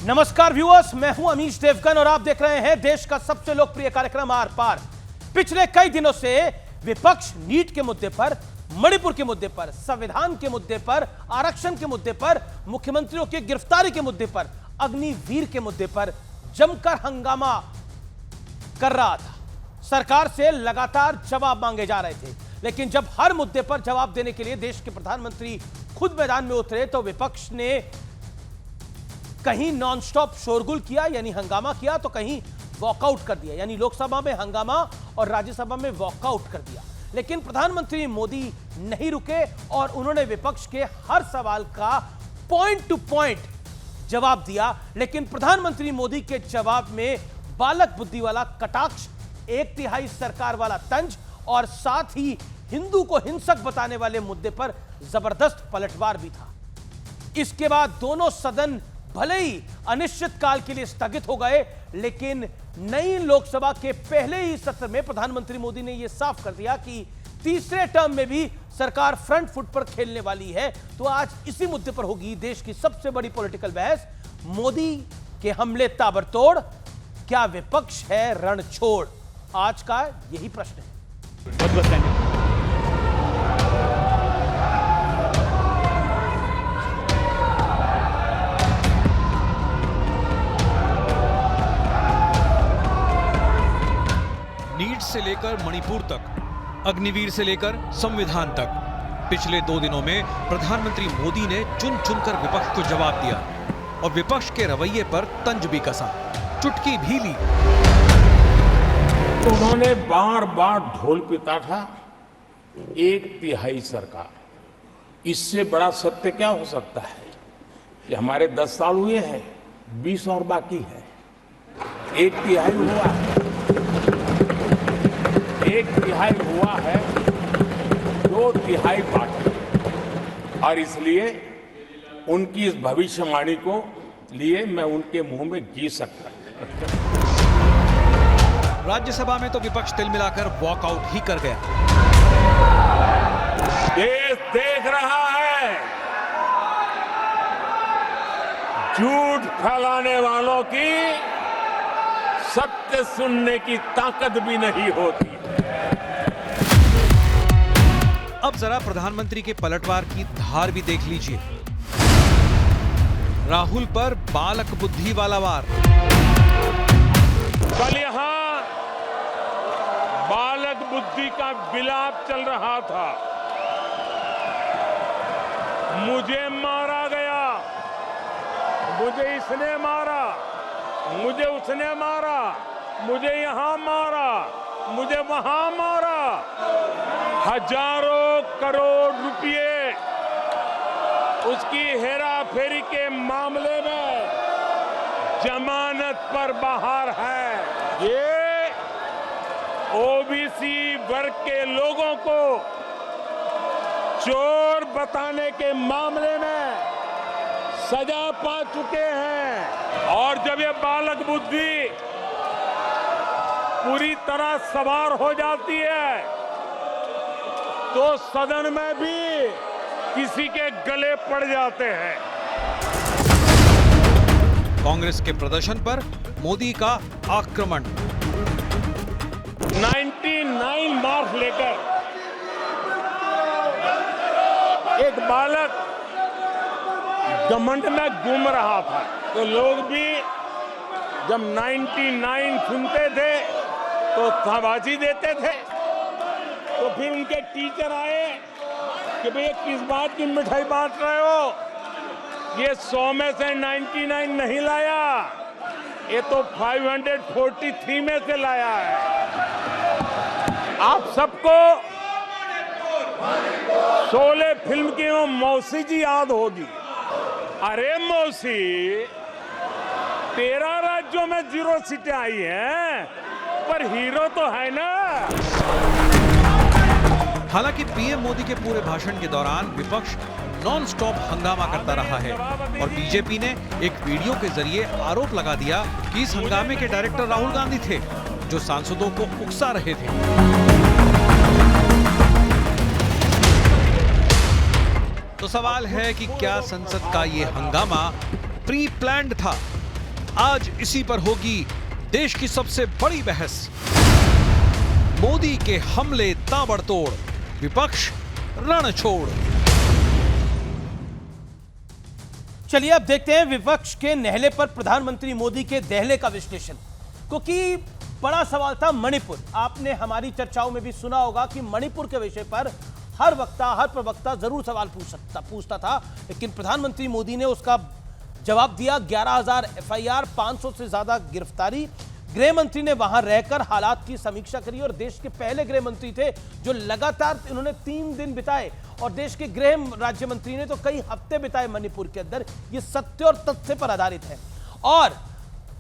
नमस्कार व्यूअर्स, मैं हूं अमीश देवगन और आप देख रहे हैं देश का सबसे लोकप्रिय कार्यक्रम आर पार। पिछले कई दिनों से विपक्ष नीट के मुद्दे पर, मणिपुर के मुद्दे पर, संविधान के मुद्दे पर, आरक्षण के मुद्दे पर, मुख्यमंत्रियों की गिरफ्तारी के मुद्दे पर, अग्निवीर के मुद्दे पर जमकर हंगामा कर रहा था। सरकार से लगातार जवाब मांगे जा रहे थे, लेकिन जब हर मुद्दे पर जवाब देने के लिए देश के प्रधानमंत्री खुद मैदान में उतरे तो विपक्ष ने कहीं नॉनस्टॉप शोरगुल किया यानी हंगामा किया, तो कहीं वॉकआउट कर दिया यानी लोकसभा में हंगामा और राज्यसभा में वॉकआउट कर दिया। लेकिन प्रधानमंत्री मोदी नहीं रुके और उन्होंने विपक्ष के हर सवाल का पॉइंट टू पॉइंट जवाब दिया। लेकिन प्रधानमंत्री मोदी के जवाब में बालक बुद्धि वाला कटाक्ष, एक तिहाई सरकार वाला तंज और साथ ही हिंदू को हिंसक बताने वाले मुद्दे पर जबरदस्त पलटवार भी था। इसके बाद दोनों सदन भले ही अनिश्चित काल के लिए स्थगित हो गए, लेकिन नई लोकसभा के पहले ही सत्र में प्रधानमंत्री मोदी ने यह साफ कर दिया कि तीसरे टर्म में भी सरकार फ्रंट फुट पर खेलने वाली है। तो आज इसी मुद्दे पर होगी देश की सबसे बड़ी पॉलिटिकल बहस। मोदी के हमले ताबड़तोड़, क्या विपक्ष है रणछोड़? आज का यही प्रश्न है। नीट से लेकर मणिपुर तक, अग्निवीर से लेकर संविधान तक, पिछले 2 दिनों में प्रधानमंत्री मोदी ने चुन चुनकर विपक्ष को जवाब दिया और विपक्ष के रवैये पर तंज भी कसा, चुटकी भी ली। उन्होंने बार बार ढोल पीटा था, एक तिहाई सरकार। इससे बड़ा सत्य क्या हो सकता है कि हमारे 10 साल हुए हैं, 20 और बाकी है। एक तिहाई हुआ है, एक तिहाई हुआ है, 2 तिहाई बाकी। और इसलिए उनकी इस भविष्यवाणी को लिए मैं उनके मुंह में जी सकता हूं। राज्यसभा में तो विपक्ष तिल मिलाकर वॉकआउट ही कर गया। देश देख रहा है, झूठ फैलाने वालों की सत्य सुनने की ताकत भी नहीं होती। अब जरा प्रधानमंत्री के पलटवार की धार भी देख लीजिए। राहुल पर बालक बुद्धि वाला वार। कल यहां बालक बुद्धि का विलाप चल रहा था। मुझे मारा गया, मुझे इसने मारा, मुझे उसने मारा, मुझे यहां मारा, मुझे वहां मारा। हजारों करोड़ रुपए उसकी हेराफेरी के मामले में जमानत पर बाहर है। ये ओबीसी वर्ग के लोगों को चोर बताने के मामले में सजा पा चुके हैं। और जब ये बालक बुद्धि पूरी तरह सवार हो जाती है तो सदन में भी किसी के गले पड़ जाते हैं। कांग्रेस के प्रदर्शन पर मोदी का आक्रमण। 99 मार्क्स लेकर एक बालक घमंड में घूम रहा था, तो लोग भी जब 99 सुनते थे तो शाबाशी देते थे। तो फिर उनके टीचर आए कि भैया किस बात की मिठाई बांट रहे हो, ये 100 में से 99 नहीं लाया, ये तो 543 में से लाया है। आप सबको शोले फिल्म की वो मौसी जी याद होगी। अरे मौसी, 13 राज्यों में 0 सीटें आई हैं, पर हीरो तो है ना। हालांकि पीएम मोदी के पूरे भाषण के दौरान विपक्ष नॉन स्टॉप हंगामा करता रहा है और बीजेपी ने एक वीडियो के जरिए आरोप लगा दिया कि इस हंगामे के डायरेक्टर राहुल गांधी थे, जो सांसदों को उकसा रहे थे। तो सवाल है कि क्या संसद का ये हंगामा प्री प्लान्ड था आज इसी पर होगी देश की सबसे बड़ी बहस। मोदी के हमले ताबड़तोड़, विपक्ष रण छोड़। चलिए अब देखते हैं विपक्ष के नहले पर प्रधानमंत्री मोदी के दहले का विश्लेषण, क्योंकि बड़ा सवाल था मणिपुर। आपने हमारी चर्चाओं में भी सुना होगा कि मणिपुर के विषय पर हर प्रवक्ता जरूर सवाल पूछता था, लेकिन प्रधानमंत्री मोदी ने उसका जवाब दिया। 11,000 एफआईआर, 500 से ज्यादा गिरफ्तारी। गृह मंत्री ने वहां रहकर हालात की समीक्षा करी और देश के पहले गृह मंत्री थे जो लगातार इन्होंने 3 दिन बिताए, और देश के गृह राज्य मंत्री ने तो कई हफ्ते बिताए मणिपुर के अंदर। ये सत्य और तथ्य पर आधारित है। और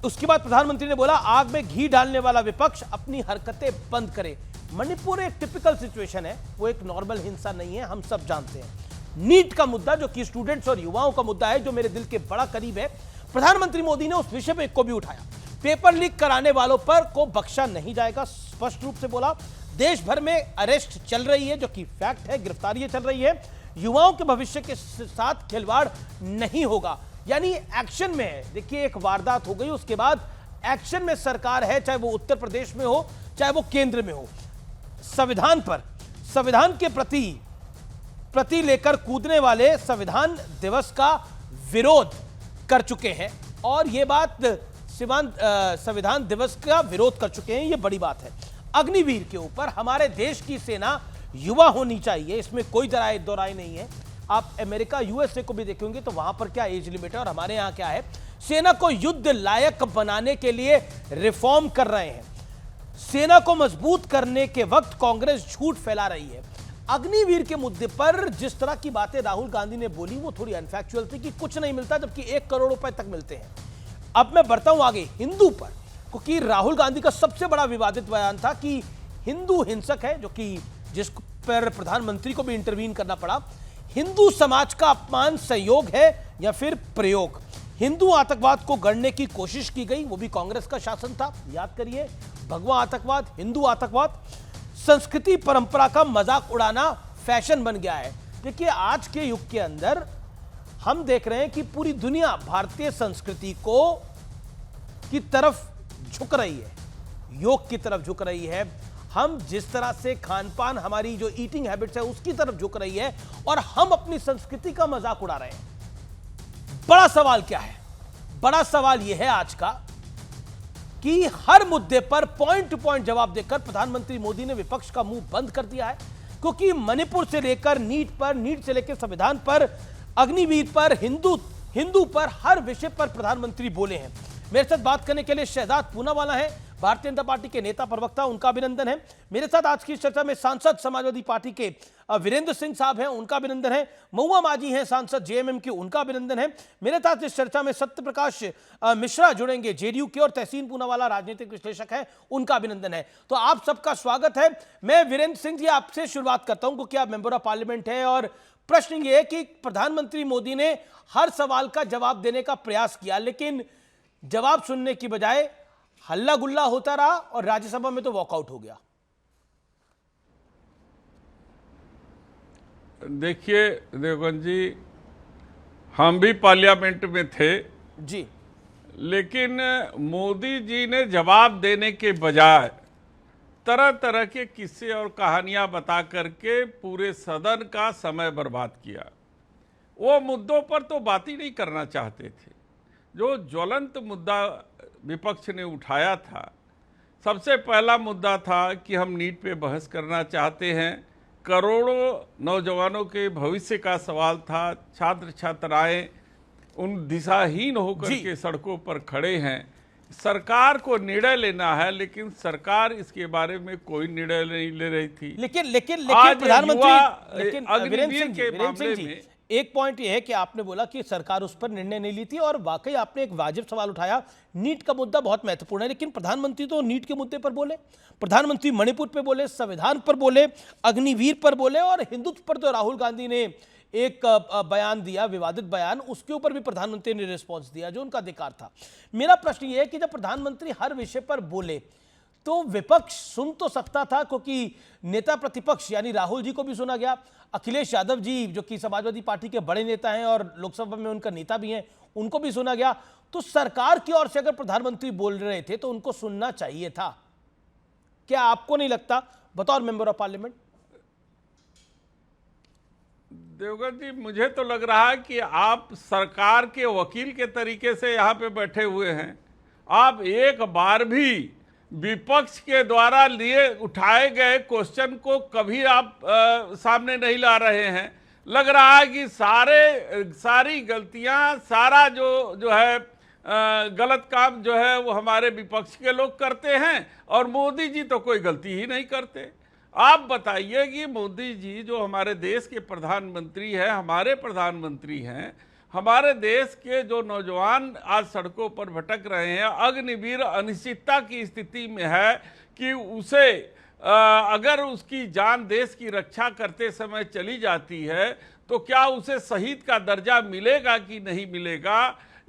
उसके बाद प्रधानमंत्री ने बोला, आग में घी डालने वाला विपक्ष अपनी हरकतें बंद करे। मणिपुर एक टिपिकल सिचुएशन है, वो एक नॉर्मल हिंसा नहीं है, हम सब जानते हैं। नीट का मुद्दा जो कि स्टूडेंट्स और युवाओं का मुद्दा है, जो मेरे दिल के बड़ा करीब है, प्रधानमंत्री मोदी ने उस विषय को भी उठाया। पेपर लीक कराने वालों पर को बख्शा नहीं जाएगा, स्पष्ट रूप से बोला। देश भर में अरेस्ट चल रही है, जो कि फैक्ट है, गिरफ्तारियां चल रही है। युवाओं के भविष्य के साथ खिलवाड़ नहीं होगा, यानी एक्शन में है। देखिए, एक वारदात हो गई, उसके बाद एक्शन में सरकार है, चाहे वो उत्तर प्रदेश में हो चाहे वो केंद्र में हो। संविधान के प्रति लेकर कूदने वाले संविधान दिवस का विरोध कर चुके हैं, और यह बात संविधान दिवस का विरोध कर चुके हैं, यह बड़ी बात है। अग्निवीर के ऊपर हमारे देश की सेना युवा होनी चाहिए, इसमें कोई दो राय नहीं है। आप अमेरिका, यूएसए को भी देखेंगे तो वहां पर क्या एज लिमिट है और हमारे यहां क्या है। सेना को युद्ध लायक बनाने के लिए रिफॉर्म कर रहे हैं। सेना को मजबूत करने के वक्त कांग्रेस झूठ फैला रही है। अग्निवीर के मुद्दे पर जिस तरह की बातें राहुल गांधी ने बोली, वो थोड़ी अनफैक्चुअल थी कि कुछ नहीं मिलता, जबकि 1 करोड़ रुपए तक मिलते हैं। अब मैं बढ़ता हूं आगे हिंदू पर, क्योंकि राहुल गांधी का सबसे बड़ा विवादित बयान था कि हिंदू हिंसक है, जो कि जिस पर प्रधानमंत्री को भी इंटरवीन करना पड़ा। हिंदू समाज का अपमान संयोग है या फिर प्रयोग। हिंदू आतंकवाद को गढ़ने की कोशिश की गई, वो भी कांग्रेस का शासन था, याद करिए। भगवा आतंकवाद, हिंदू आतंकवाद, संस्कृति परंपरा का मजाक उड़ाना फैशन बन गया है। देखिए, आज के युग के अंदर हम देख रहे हैं कि पूरी दुनिया भारतीय संस्कृति की तरफ झुक रही है, योग की तरफ झुक रही है। हम जिस तरह से खान पान, हमारी जो ईटिंग हैबिट्स है, उसकी तरफ झुक रही है, और हम अपनी संस्कृति का मजाक उड़ा रहे हैं। बड़ा सवाल क्या है? बड़ा सवाल यह है आज का कि हर मुद्दे पर पॉइंट टू पॉइंट जवाब देकर प्रधानमंत्री मोदी ने विपक्ष का मुंह बंद कर दिया है। क्योंकि मणिपुर से लेकर नीट से लेकर संविधान पर, अग्निवीर पर, हिंदू पर, हर विषय पर प्रधानमंत्री बोले हैं। मेरे साथ बात करने के लिए शहजाद पूनावाला है, भारतीय जनता पार्टी के नेता प्रवक्ता, उनका अभिनंदन है। मेरे साथ आज की चर्चा में सांसद समाजवादी पार्टी के वीरेंद्र सिंह साहब हैं, उनका अभिनंदन है। महुआ मांझी हैं सांसद जेएमएम के, उनका अभिनंदन है। मेरे साथ इस चर्चा में सत्य प्रकाश मिश्रा जुड़ेंगे जेडीयू के, और तहसीन पूनावाला राजनीतिक विश्लेषक हैं, उनका अभिनंदन है। तो आप सबका स्वागत है। मैं वीरेंद्र सिंह जी आपसे शुरुआत करता हूं, क्योंकि आप मेंबर ऑफ पार्लियामेंट है, और प्रश्न यह है कि प्रधानमंत्री मोदी ने हर सवाल का जवाब देने का प्रयास किया, लेकिन जवाब सुनने की बजाय हल्ला गुल्ला होता रहा, और राज्यसभा में तो वॉकआउट हो गया। देखिए देवगन जी, हम भी पार्लियामेंट में थे जी, लेकिन मोदी जी ने जवाब देने के बजाय तरह तरह के किस्से और कहानियां बता करके पूरे सदन का समय बर्बाद किया। वो मुद्दों पर तो बात ही नहीं करना चाहते थे। जो ज्वलंत मुद्दा विपक्ष ने उठाया था, सबसे पहला मुद्दा था कि हम नीट पे बहस करना चाहते हैं। करोड़ों नौजवानों के भविष्य का सवाल था। छात्र छात्राएं उन दिशाहीन होकर के सड़कों पर खड़े हैं। सरकार को निर्णय लेना है, लेकिन सरकार इसके बारे में कोई निर्णय नहीं ले रही थी। लेकिन प्रधानमंत्री, लेकिन अग्निवीर के मामले में एक पॉइंट यह है कि आपने बोला कि सरकार उस पर निर्णय नहीं ली थी, और वाकई आपने एक वाजिब सवाल उठाया। नीट का मुद्दा बहुत महत्वपूर्ण है, लेकिन प्रधानमंत्री तो नीट के मुद्दे पर बोले, प्रधानमंत्री मणिपुर पर बोले, संविधान पर बोले, अग्निवीर पर बोले, और हिंदुत्व पर तो राहुल गांधी ने एक बयान दिया, विवादित बयान, उसके ऊपर भी प्रधानमंत्री ने रिस्पॉन्स दिया, जो उनका अधिकार था। मेरा प्रश्न यह है कि जब प्रधानमंत्री हर विषय पर बोले, तो विपक्ष सुन तो सकता था, क्योंकि नेता प्रतिपक्ष यानी राहुल जी को भी सुना गया, अखिलेश यादव जी जो कि समाजवादी पार्टी के बड़े नेता हैं और लोकसभा में उनका नेता भी हैं, उनको भी सुना गया। तो सरकार की ओर से अगर प्रधानमंत्री बोल रहे थे तो उनको सुनना चाहिए था। क्या आपको नहीं लगता बतौर मेंबर ऑफ पार्लियामेंट? देवगन जी, मुझे तो लग रहा है कि आप सरकार के वकील के तरीके से यहाँ पे बैठे हुए हैं। आप एक बार भी विपक्ष के द्वारा लिए उठाए गए क्वेश्चन को कभी आप सामने नहीं ला रहे हैं। लग रहा है कि सारी गलतियां, सारा जो है गलत काम जो है वो हमारे विपक्ष के लोग करते हैं और मोदी जी तो कोई गलती ही नहीं करते। आप बताइए कि मोदी जी जो हमारे देश के प्रधानमंत्री हैं, हमारे प्रधानमंत्री हैं, हमारे देश के जो नौजवान आज सड़कों पर भटक रहे हैं, अग्निवीर अनिश्चितता की स्थिति में है कि उसे अगर उसकी जान देश की रक्षा करते समय चली जाती है तो क्या उसे शहीद का दर्जा मिलेगा कि नहीं मिलेगा।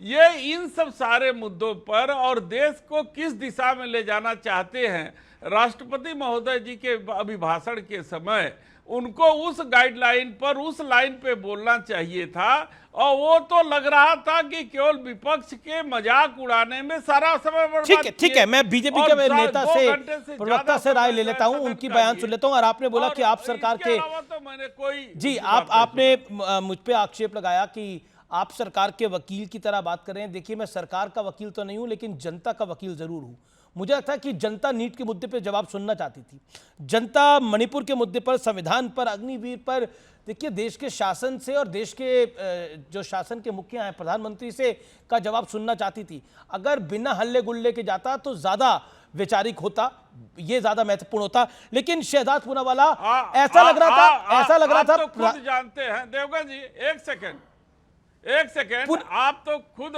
ये इन सब सारे मुद्दों पर और देश को किस दिशा में ले जाना चाहते हैं, राष्ट्रपति महोदय जी के अभिभाषण के समय उनको उस गाइडलाइन पर, उस लाइन पे बोलना चाहिए था। और वो तो लग रहा था कि केवल विपक्ष के मजाक उड़ाने में सारा समय बर्बाद। ठीक है, मैं बीजेपी के नेता से, प्रवक्ता से राय ले लेता हूं, उनकी बयान सुन लेता हूं। और आपने बोला कि आप सरकार के, तो मैंने कोई जी आपने मुझ पे आक्षेप लगाया कि आप सरकार के वकील की तरह बात कर रहे हैं। देखिए, मैं सरकार का वकील तो नहीं हूं, लेकिन जनता का वकील जरूर हूं। मुझे लगता है कि जनता नीट के मुद्दे पर जवाब सुनना चाहती थी। जनता मणिपुर के मुद्दे पर, संविधान पर, अग्निवीर पर, देखिए देश के शासन से और देश के जो शासन के मुखिया हैं, प्रधानमंत्री से का जवाब सुनना चाहती थी। अगर बिना हल्ले गुल्ले के जाता तो ज्यादा वैचारिक होता, ये ज्यादा महत्वपूर्ण होता। लेकिन शहजाद पूनावाला, ऐसा लग रहा था तो खुद जानते हैं देवगन जी, एक सेकेंड, आप तो खुद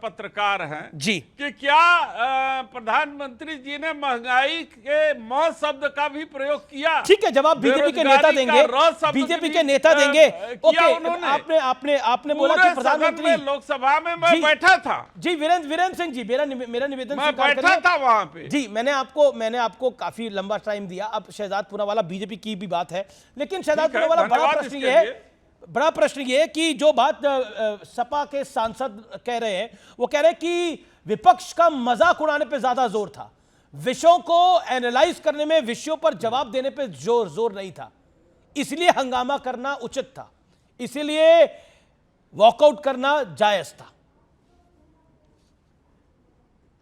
पत्रकार हैं जी, कि क्या प्रधानमंत्री जी ने महंगाई के म शब्द का भी प्रयोग किया? ठीक है, जवाब बीजेपी के नेता देंगे, बीजेपी के नेता देंगे। ओके, आपने बोला कि प्रधानमंत्री, लोकसभा में मैं बैठा था। जी वीरेंद्र सिंह जी, मेरा निवेदन मैं बैठा था वहां पे। जी, मैंने आपको काफी लंबा टाइम दिया। अब शहजाद पूनावाला, बीजेपी की भी बात है, लेकिन शहजाद पूनावाला, बड़ा प्रश्न ये कि जो बात सपा के सांसद कह रहे हैं, वो कह रहे हैं कि विपक्ष का मजाक उड़ाने पे ज्यादा जोर था, विषयों को एनालाइज करने में, विषयों पर जवाब देने पे जोर नहीं था, इसलिए हंगामा करना उचित था, इसलिए वॉकआउट करना जायज था।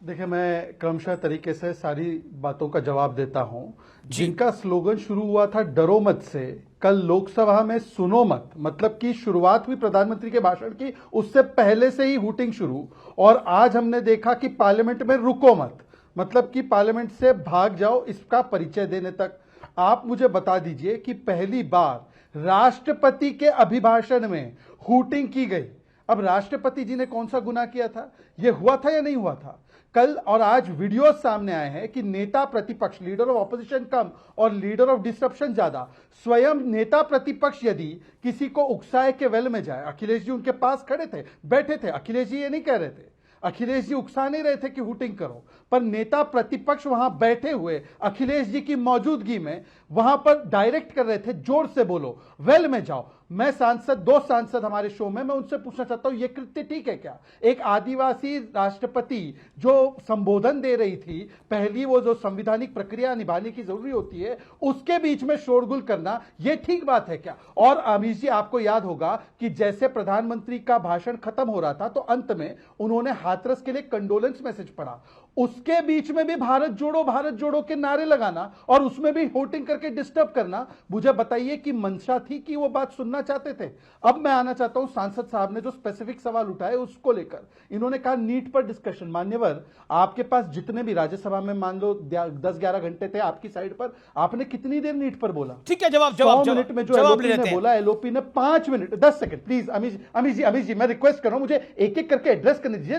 देखिए, मैं क्रमशः तरीके से सारी बातों का जवाब देता हूं। जिनका स्लोगन शुरू हुआ था डरो मत से, कल लोकसभा में सुनो मत, मतलब कि शुरुआत हुई प्रधानमंत्री के भाषण की, उससे पहले से ही हूटिंग शुरू। और आज हमने देखा कि पार्लियामेंट में रुको मत, मतलब कि पार्लियामेंट से भाग जाओ, इसका परिचय देने तक। आप मुझे बता दीजिए कि पहली बार राष्ट्रपति के अभिभाषण में हूटिंग की गई। अब राष्ट्रपति जी ने कौन सा गुनाह किया था? यह हुआ था या नहीं हुआ था? कल और आज वीडियो सामने आए हैं कि नेता प्रतिपक्ष, लीडर ऑफ ऑपोजिशन कम और लीडर ऑफ डिसरप्शन ज्यादा, स्वयं नेता प्रतिपक्ष यदि किसी को उकसाए के वेल में जाए, अखिलेश जी उनके पास खड़े थे, बैठे थे, अखिलेश जी ये नहीं कह रहे थे, अखिलेश जी उकसा नहीं रहे थे कि हूटिंग करो, पर नेता प्रतिपक्ष वहां बैठे हुए अखिलेश जी की मौजूदगी में वहां पर डायरेक्ट कर रहे थे, जोर से बोलो, वेल में जाओ। मैं दो सांसद हमारे शो में, मैं उनसे पूछना चाहता हूं, यह कृत्य ठीक है क्या? एक आदिवासी राष्ट्रपति जो संबोधन दे रही थी, पहली वो जो संवैधानिक प्रक्रिया निभाने की जरूरी होती है, उसके बीच में शोरगुल करना, यह ठीक बात है क्या? और अमीश जी, आपको याद होगा कि जैसे प्रधानमंत्री का भाषण खत्म हो रहा था तो अंत में उन्होंने हाथरस के लिए कंडोलेंस मैसेज पढ़ा, उसके बीच में भी भारत जोड़ो के नारे लगाना और उसमें भी होटिंग करके डिस्टर्ब करना। मुझे बताइए कि मंशा थी कि वो बात सुनना चाहते थे? अब मैं आना चाहता हूं सांसद साहब ने जो स्पेसिफिक सवाल उठाए उसको लेकर। इन्होंने कहा नीट पर डिस्कशन। मान्यवर, आपके पास जितने भी राज्यसभा में मान लो 10-11 घंटे थे आपकी साइड पर, आपने कितनी देर नीट पर बोला? ठीक है, जवाब 100 मिनट में जो एलओपी ने बोला, एलओपी ने 5 मिनट 10 सेकंड। प्लीज अमीश जी, मैं रिक्वेस्ट कर रहा हूं, मुझे एक एक करके एड्रेस करने दीजिए।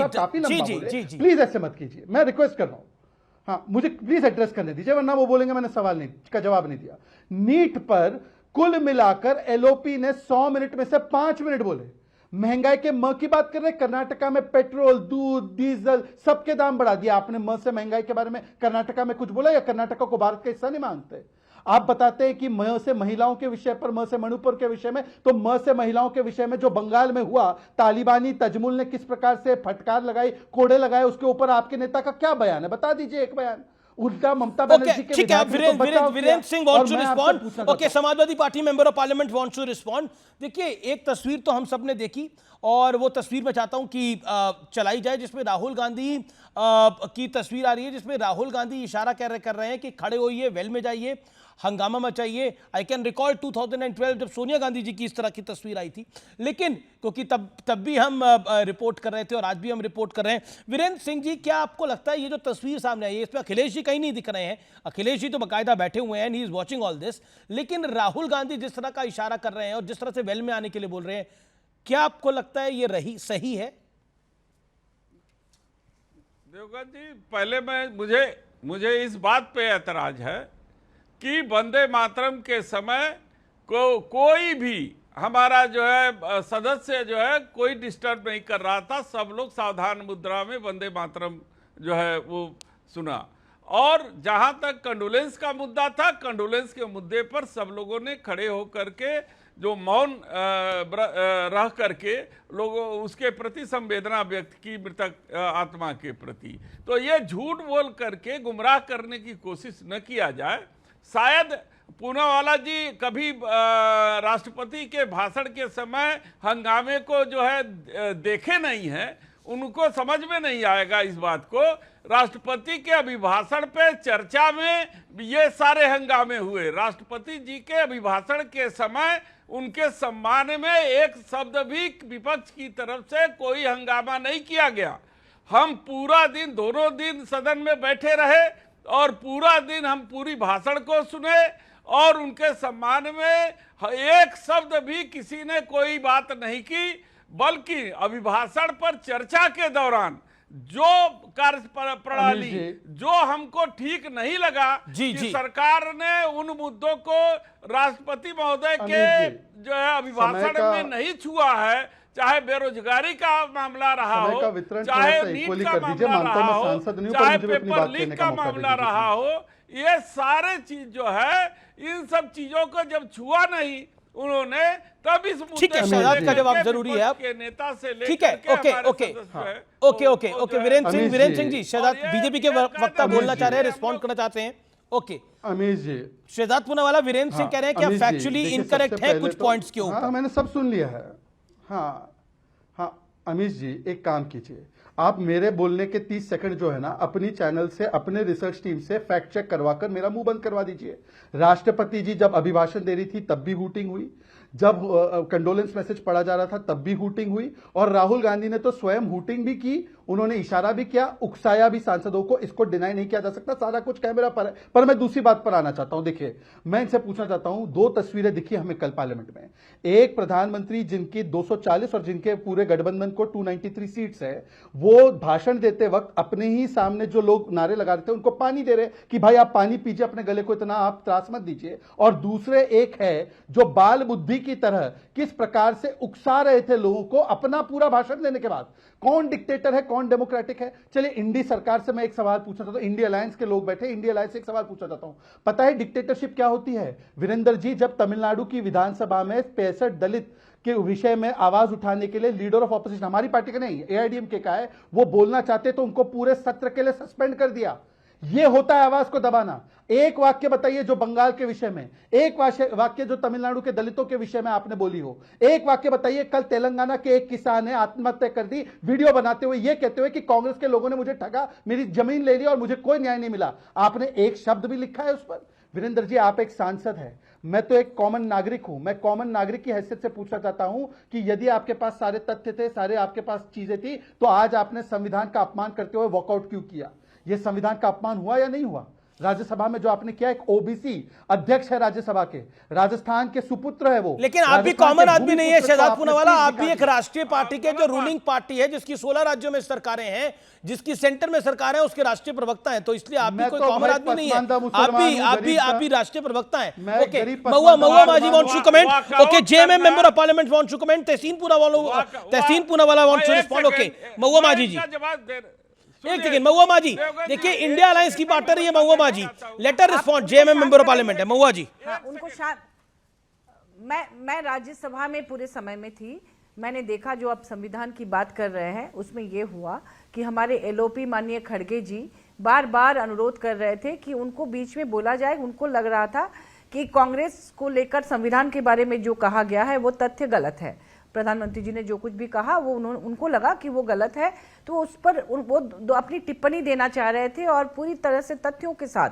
काफी लंबा बोले, प्लीज ऐसे मत कीजिए, मैं रिक्वेस्ट कर रहा हूं। हाँ, मुझे प्लीज एड्रेस करने दीजिए, वरना वो बोलेंगे मैंने सवाल का जवाब नहीं दिया। नीट पर कुल मिलाकर एलओपी ने 100 मिनट में से 5 मिनट बोले। महंगाई के म की बात कर रहे हैं। कर्नाटका में पेट्रोल, दूध, डीजल सबके दाम बढ़ा दिया। आपने म से महंगाई के बारे में कर्नाटका में कुछ बोला, या कर्नाटका को भारत का हिस्सा नहीं मानते? आप बताते हैं कि म से महिलाओं के विषय पर, म से मणिपुर के विषय में, तो म से महिलाओं के विषय में जो बंगाल में हुआ, तालिबानी तजमुल ने किस प्रकार से फटकार लगाई, कोड़े लगाए, उसके ऊपर आपके नेता का क्या बयान है? बता दीजिए एक बयान। उल्टा ममता बनर्जी के ठीक है, Virendra Singh wants to respond. Okay, Samajwadi Party member of parliament wants to respond. देखिए, एक तस्वीर तो हम सबने देखी, और वो तस्वीर मैं चाहता हूं कि चलाई जाए, जिसमें राहुल गांधी की तस्वीर आ रही है, जिसमें राहुल गांधी इशारा कर रहे हैं कि खड़े होइए, वेल में जाइए, हंगामा मचाइए। आई कैन रिकॉल 2012 जब सोनिया गांधी जी की इस तरह की तस्वीर आई थी, लेकिन क्योंकि तब भी हम रिपोर्ट कर रहे थे और आज भी हम रिपोर्ट कर रहे हैं। वीरेंद्र सिंह जी, क्या आपको लगता है ये जो तस्वीर सामने आई है, इसमें अखिलेश जी कहीं नहीं दिख रहे हैं? अखिलेश जी तो बाकायदा बैठे हुए हैं, he is watching all this, लेकिन राहुल गांधी जिस तरह का इशारा कर रहे हैं और जिस तरह से वेल में आने के लिए बोल रहे हैं, क्या आपको लगता है ये सही है? देवगन जी, पहले मुझे इस बात पे ऐतराज है कि वंदे मातरम के समय कोई भी हमारा जो है सदस्य जो है कोई डिस्टर्ब नहीं कर रहा था। सब लोग सावधान मुद्रा में वंदे मातरम जो है वो सुना। और जहां तक कंडोलेंस का मुद्दा था, कंडोलेंस के मुद्दे पर सब लोगों ने खड़े होकर के जो मौन रह करके लोगों उसके प्रति संवेदना व्यक्त की, मृतक आत्मा के प्रति। तो ये झूठ बोल करके गुमराह करने की कोशिश न किया जाए। शायद पूनावाला जी कभी राष्ट्रपति के भाषण के समय हंगामे को जो है देखे नहीं है, उनको समझ में नहीं आएगा इस बात को। राष्ट्रपति के अभिभाषण पे चर्चा में ये सारे हंगामे हुए। राष्ट्रपति जी के अभिभाषण के समय उनके सम्मान में एक शब्द भी विपक्ष की तरफ से कोई हंगामा नहीं किया गया। हम पूरा दिन, दोनों दिन सदन में बैठे रहे और पूरा दिन हम पूरी भाषण को सुने और उनके सम्मान में एक शब्द भी किसी ने कोई बात नहीं की, बल्कि अभिभाषण पर चर्चा के दौरान जो कार्य प्रणाली जो हमको ठीक नहीं लगा कि सरकार ने उन मुद्दों को राष्ट्रपति महोदय के जो है अभिभाषण में नहीं छुआ है, चाहे बेरोजगारी का मामला रहा हो, चाहे नीट का मामला रहा हो, चाहे पेपर लीक का मामला रहा हो, ये सारे चीज जो है, इन सब चीजों को जब छुआ नहीं उन्होंने, तब इस ठीक है, शहजाद का जवाब जरूरी है के नेता से लेकर ठीक है। ओके वीरेंद्र सिंह जी, शहजाद बीजेपी के वक्ता बोलना चाह रहे हैं, रिस्पॉन्ड करना चाहते हैं। ओके अमीश जी, शहजाद पूनावाला, वीरेंद्र सिंह कह रहे हैं कि आप फैक्चुअली इनकरेक्ट है कुछ पॉइंट्स के ऊपर। मैंने सब सुन लिया है। हाँ अमीश जी, एक काम कीजिए, आप मेरे बोलने के 30 सेकंड जो है ना, अपनी चैनल से, अपने रिसर्च टीम से फैक्ट चेक करवाकर मेरा मुंह बंद करवा दीजिए। राष्ट्रपति जी जब अभिभाषण दे रही थी तब भी हूटिंग हुई, जब कंडोलेंस मैसेज पढ़ा जा रहा था तब भी हूटिंग हुई, और राहुल गांधी ने तो स्वयं हूटिंग भी की, उन्होंने इशारा भी किया, उकसाया भी सांसदों को। इसको डिनाई नहीं किया जा सकता, सारा कुछ कैमरा पर है। पर मैं दूसरी बात पर आना चाहता हूं। देखिए, मैं इनसे पूछना चाहता हूं, दो तस्वीरें दिखी हमें कल पार्लियामेंट में। एक प्रधानमंत्री जिनकी 240 और जिनके पूरे गठबंधन को 293 सीट्स है, वो भाषण देते वक्त अपने ही सामने जो लोग नारे लगा रहे थे उनको पानी दे रहे कि भाई आप पानी पीजिए, अपने गले को इतना आप त्रास मत दीजिए। और दूसरे एक है जो बाल बुद्धि की तरह किस प्रकार से उकसा रहे थे लोगों को अपना पूरा भाषण देने के बाद। कौन डिक्टेटर है, कौन डेमोक्रेटिक है? चलिए, इंडी सरकार से मैं एक सवाल पूछना चाहता हूं। इंडिया अलायंस के लोग बैठे, इंडिया अलायंस से एक सवाल पूछना चाहता हूं। पता है डिक्टेटरशिप क्या होती है? वीरेंद्र जी, जब तमिलनाडु की विधानसभा में 65 दलित के विषय में आवाज उठाने के लिए लीडर ऑफ ऑपोजिशन, हमारी पार्टी का नहीं, एआईडीएमके का है, वो बोलना चाहते तो उनको पूरे सत्र के लिए सस्पेंड कर दिया। यह होता है आवाज को दबाना। एक वाक्य बताइए जो बंगाल के विषय में, एक वाक्य जो तमिलनाडु के दलितों के विषय में आपने बोली हो, एक वाक्य बताइए। कल तेलंगाना के एक किसान ने आत्महत्या कर दी, वीडियो बनाते हुए यह कहते हुए कि कांग्रेस के लोगों ने मुझे ठगा, मेरी जमीन ले ली और मुझे कोई न्याय नहीं मिला। आपने एक शब्द भी लिखा है उस पर? वीरेंद्र जी, आप एक सांसद हैं, मैं तो एक कॉमन नागरिक हूं। मैं कॉमन नागरिक की हैसियत से पूछना चाहता हूं कि यदि आपके पास सारे तथ्य थे, सारे आपके पास चीजें थी, तो आज आपने संविधान का अपमान करते हुए वॉकआउट क्यों किया? यह संविधान का अपमान हुआ या नहीं हुआ? राज्यसभा में जो आपने किया, एक ओबीसी अध्यक्ष है राज्यसभा के, राजस्थान के सुपुत्र है वो। लेकिन आप भी कॉमन आदमी नहीं है शहजाद पूनावाला, आप भी एक राष्ट्रीय पार्टी के जो रूलिंग पार्टी है, जिसकी 16 राज्यों में सरकारें हैं, जिसकी सेंटर में सरकार है, उसके राष्ट्रीय प्रवक्ता हैं। तो इसलिए आप भी कोई कॉमन आदमी नहीं है, आप भी राष्ट्रीय प्रवक्ता हैं। Okay, Mahua Maji wants to comment. Okay, JMM member of parliament wants to comment. Tehseen Poonawalla wants to respond. Okay, Mahua Maji ji, एक सेकंड। महुआ माजी, देखिए इंडिया अलायंस की बात कर रही है Mahua Maji, let her respond. JMM member of parliament है महुआ जी। उनको मैं राज्यसभा में पूरे समय में थी, मैंने देखा जो आप संविधान की बात कर रहे हैं उसमें यह हुआ कि हमारे एलओपी माननीय खड़गे जी बार बार अनुरोध कर रहे थे कि उनको बीच में बोला जाए। उनको लग रहा था कि कांग्रेस को लेकर संविधान के बारे में जो कहा गया है वो तथ्य गलत है। प्रधानमंत्री जी ने जो कुछ भी कहा वो उनको लगा कि वो गलत है, तो उस पर वो अपनी टिप्पणी देना चाह रहे थे और पूरी तरह से तथ्यों के साथ।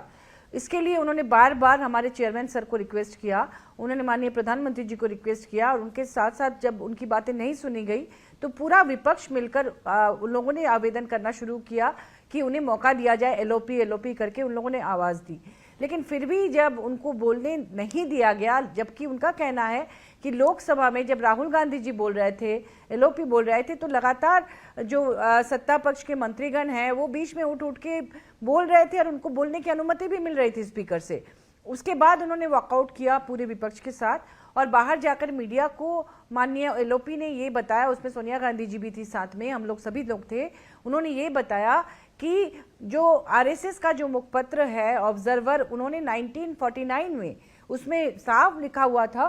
इसके लिए उन्होंने बार बार हमारे चेयरमैन सर को रिक्वेस्ट किया, उन्होंने माननीय प्रधानमंत्री जी को रिक्वेस्ट किया, और उनके साथ साथ जब उनकी बातें नहीं सुनी गई तो पूरा विपक्ष मिलकर उन लोगों ने आवेदन करना शुरू किया कि उन्हें मौका दिया जाए। एलओपी करके उन लोगों ने आवाज़ दी, लेकिन फिर भी जब उनको बोलने नहीं दिया गया, जबकि उनका कहना है कि लोकसभा में जब राहुल गांधी जी बोल रहे थे, एलओपी बोल रहे थे, तो लगातार जो सत्ता पक्ष के मंत्रीगण हैं वो बीच में उठ के बोल रहे थे और उनको बोलने की अनुमति भी मिल रही थी स्पीकर से। उसके बाद उन्होंने वॉकआउट किया पूरे विपक्ष के साथ और बाहर जाकर मीडिया को माननीय एलओपी ने ये बताया, उसमें सोनिया गांधी जी भी थी साथ में, हम लोग सभी लोग थे, उन्होंने ये बताया कि जो आरएसएस का जो मुखपत्र है ऑब्जर्वर, उन्होंने 1949 में उसमें साफ लिखा हुआ था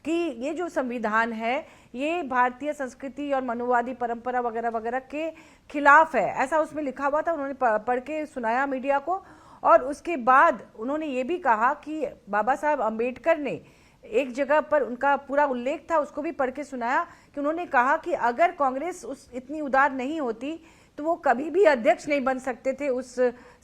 कि ये जो संविधान है ये भारतीय संस्कृति और मनुवादी परंपरा वगैरह वगैरह के खिलाफ है, ऐसा उसमें लिखा हुआ था। उन्होंने पढ़ के सुनाया मीडिया को, और उसके बाद उन्होंने ये भी कहा कि बाबा साहब अम्बेडकर ने एक जगह पर उनका पूरा उल्लेख था, उसको भी पढ़ के सुनाया कि उन्होंने कहा कि अगर कांग्रेस इतनी उदार नहीं होती तो वो कभी भी अध्यक्ष नहीं बन सकते थे उस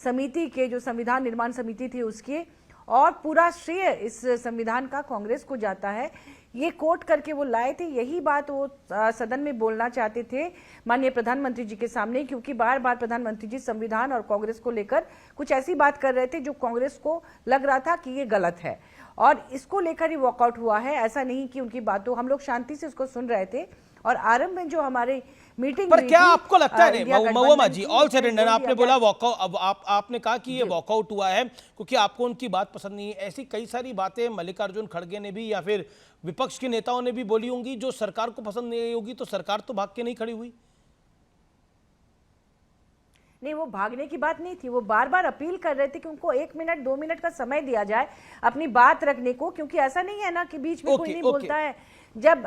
समिति के, जो संविधान निर्माण समिति थी उसके, और पूरा श्रेय इस संविधान का कांग्रेस को जाता है। ये कोट करके वो लाए थे, यही बात वो सदन में बोलना चाहते थे माननीय प्रधानमंत्री जी के सामने, क्योंकि बार बार प्रधानमंत्री जी संविधान और कांग्रेस को लेकर कुछ ऐसी बात कर रहे थे जो कांग्रेस को लग रहा था कि ये गलत है, और इसको लेकर ही वॉकआउट हुआ है। ऐसा नहीं कि उनकी बातों, हम लोग शांति से उसको सुन रहे थे, और आरंभ में जो हमारे मीटिंग पर क्या आपको लगता है, महुआ जी, ऑल सरेंडर, आपने बोला वॉकआउट, अब आपने कहा कि ये वॉकआउट हुआ है क्योंकि आपको उनकी बात पसंद नहीं है। ऐसी कई सारी बातें मल्लिकार्जुन खड़गे ने भी या फिर विपक्ष के नेताओं ने भी बोली होंगी जो सरकार को पसंद नहीं होगी, तो सरकार तो भाग के नहीं खड़ी हुई। नहीं, वो भागने की बात नहीं थी, वो बार बार अपील कर रहे थे कि उनको 1 मिनट 2 मिनट का समय दिया जाए अपनी बात रखने को, क्योंकि ऐसा नहीं है ना कि बीच में कोई नहीं बोलता है। जब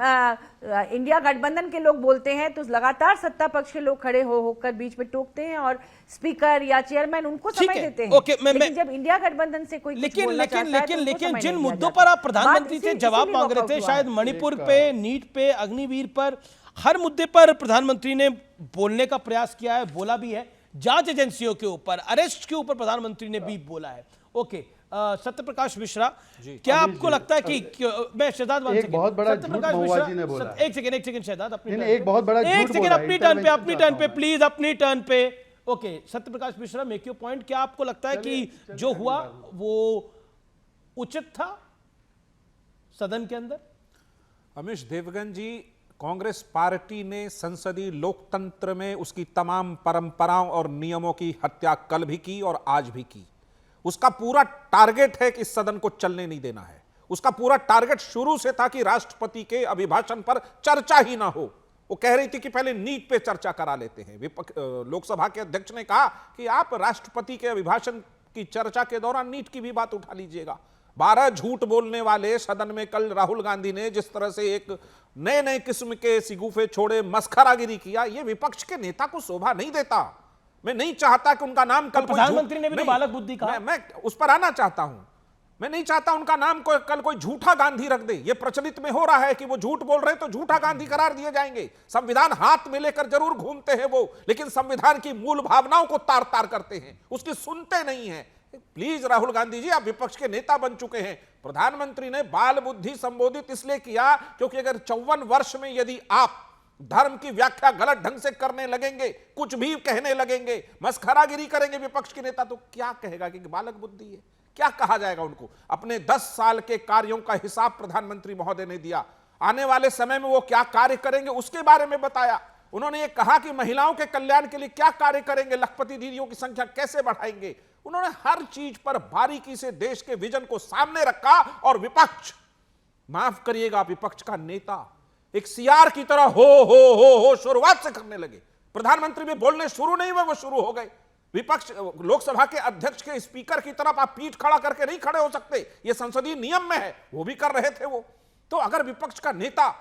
इंडिया गठबंधन के लोग बोलते हैं तो लगातार सत्ता पक्ष के लोग खड़े होकर बीच में टोकते हैं और स्पीकर या चेयरमैन उनको समय देते हैं। लेकिन जब इंडिया गठबंधन से कोई लेकिन जिन मुद्दों पर आप प्रधानमंत्री से जवाब मांग रहे थे, शायद मणिपुर पे, नीट पे, अग्निवीर पर, हर मुद्दे पर प्रधानमंत्री ने बोलने का प्रयास किया है, बोला भी है। जांच एजेंसियों के ऊपर, अरेस्ट के ऊपर प्रधानमंत्री ने भी बोला है। ओके, सत्यप्रकाश मिश्रा, क्या आपको लगता है कि मैं शहजाद, एक बहुत बड़ा झूठ महुआ जी ने बोला। एक सेकंड शहजाद, एक बहुत बड़ा झूठ बोला, अपनी टर्न पे प्लीज, अपनी टर्न पे। Okay, Satyaprakash Mishra, make your point. क्या आपको लगता है कि जो हुआ वो उचित था सदन के अंदर? अमीश देवगन जी, कांग्रेस पार्टी ने संसदीय लोकतंत्र में उसकी तमाम परंपराओं और नियमों की हत्या कल भी की और आज भी की। उसका पूरा टारगेट है कि इस सदन को चलने नहीं देना है। उसका पूरा टारगेट शुरू से था कि राष्ट्रपति के अभिभाषण पर चर्चा ही ना हो। वो कह रही थी कि पहले नीट पे चर्चा करा लेते हैं। लोकसभा के अध्यक्ष ने कहा कि आप राष्ट्रपति के अभिभाषण की चर्चा के दौरान नीट की भी बात उठा लीजिएगा। 12 झूठ बोलने वाले सदन में कल राहुल गांधी ने जिस तरह से एक नए किस्म के सिगुफे छोड़े मस्खरागिरी किया, यह विपक्ष के नेता को शोभा नहीं देता। मैं नहीं चाहता कि उनका नाम कल प्रधानमंत्री ने भी तो बालक बुद्धि कहा। मैं उस पर आना चाहता हूं। मैं नहीं चाहता उनका नाम कल कोई झूठा गांधी रख दे। ये प्रचलित में हो रहा है कि वो झूठ बोल रहे तो झूठा गांधी करार दिए जाएंगे। संविधान हाथ में लेकर जरूर घूमते हैं वो, लेकिन संविधान की मूल भावनाओं को तार तार करते हैं, उसकी सुनते नहीं है। प्लीज राहुल गांधी जी, आप विपक्ष के नेता बन चुके हैं। प्रधानमंत्री ने बाल बुद्धि संबोधित इसलिए किया क्योंकि अगर 54 वर्ष में यदि आप धर्म की व्याख्या गलत ढंग से करने लगेंगे, कुछ भी कहने लगेंगे, मस्खरागिरी करेंगे विपक्ष के नेता, तो क्या कहेगा कि बालक बुद्धि है? क्या कहा जाएगा उनको? अपने 10 साल के कार्यों का हिसाब प्रधानमंत्री महोदय ने दिया, आने वाले समय में वो क्या कार्य करेंगे उसके बारे में बताया। उन्होंने ये कहा कि महिलाओं के कल्याण के लिए क्या कार्य करेंगे, लखपति दीदियों की संख्या कैसे बढ़ाएंगे। उन्होंने हर चीज पर बारीकी से देश के विजन को सामने रखा और विपक्ष, माफ करिएगा, विपक्ष का नेता एक सियार की तरह हो शुरुआत से करने लगे। प्रधानमंत्री भी बोलने शुरू नहीं हुए, वो शुरू हो गए। विपक्ष, लोकसभा के अध्यक्ष के स्पीकर की तरफ आप पीठ खड़ा करके नहीं खड़े हो सकते, ये संसदीय नियम में है, वो भी कर रहे थे वो। तो अगर विपक्ष का नेता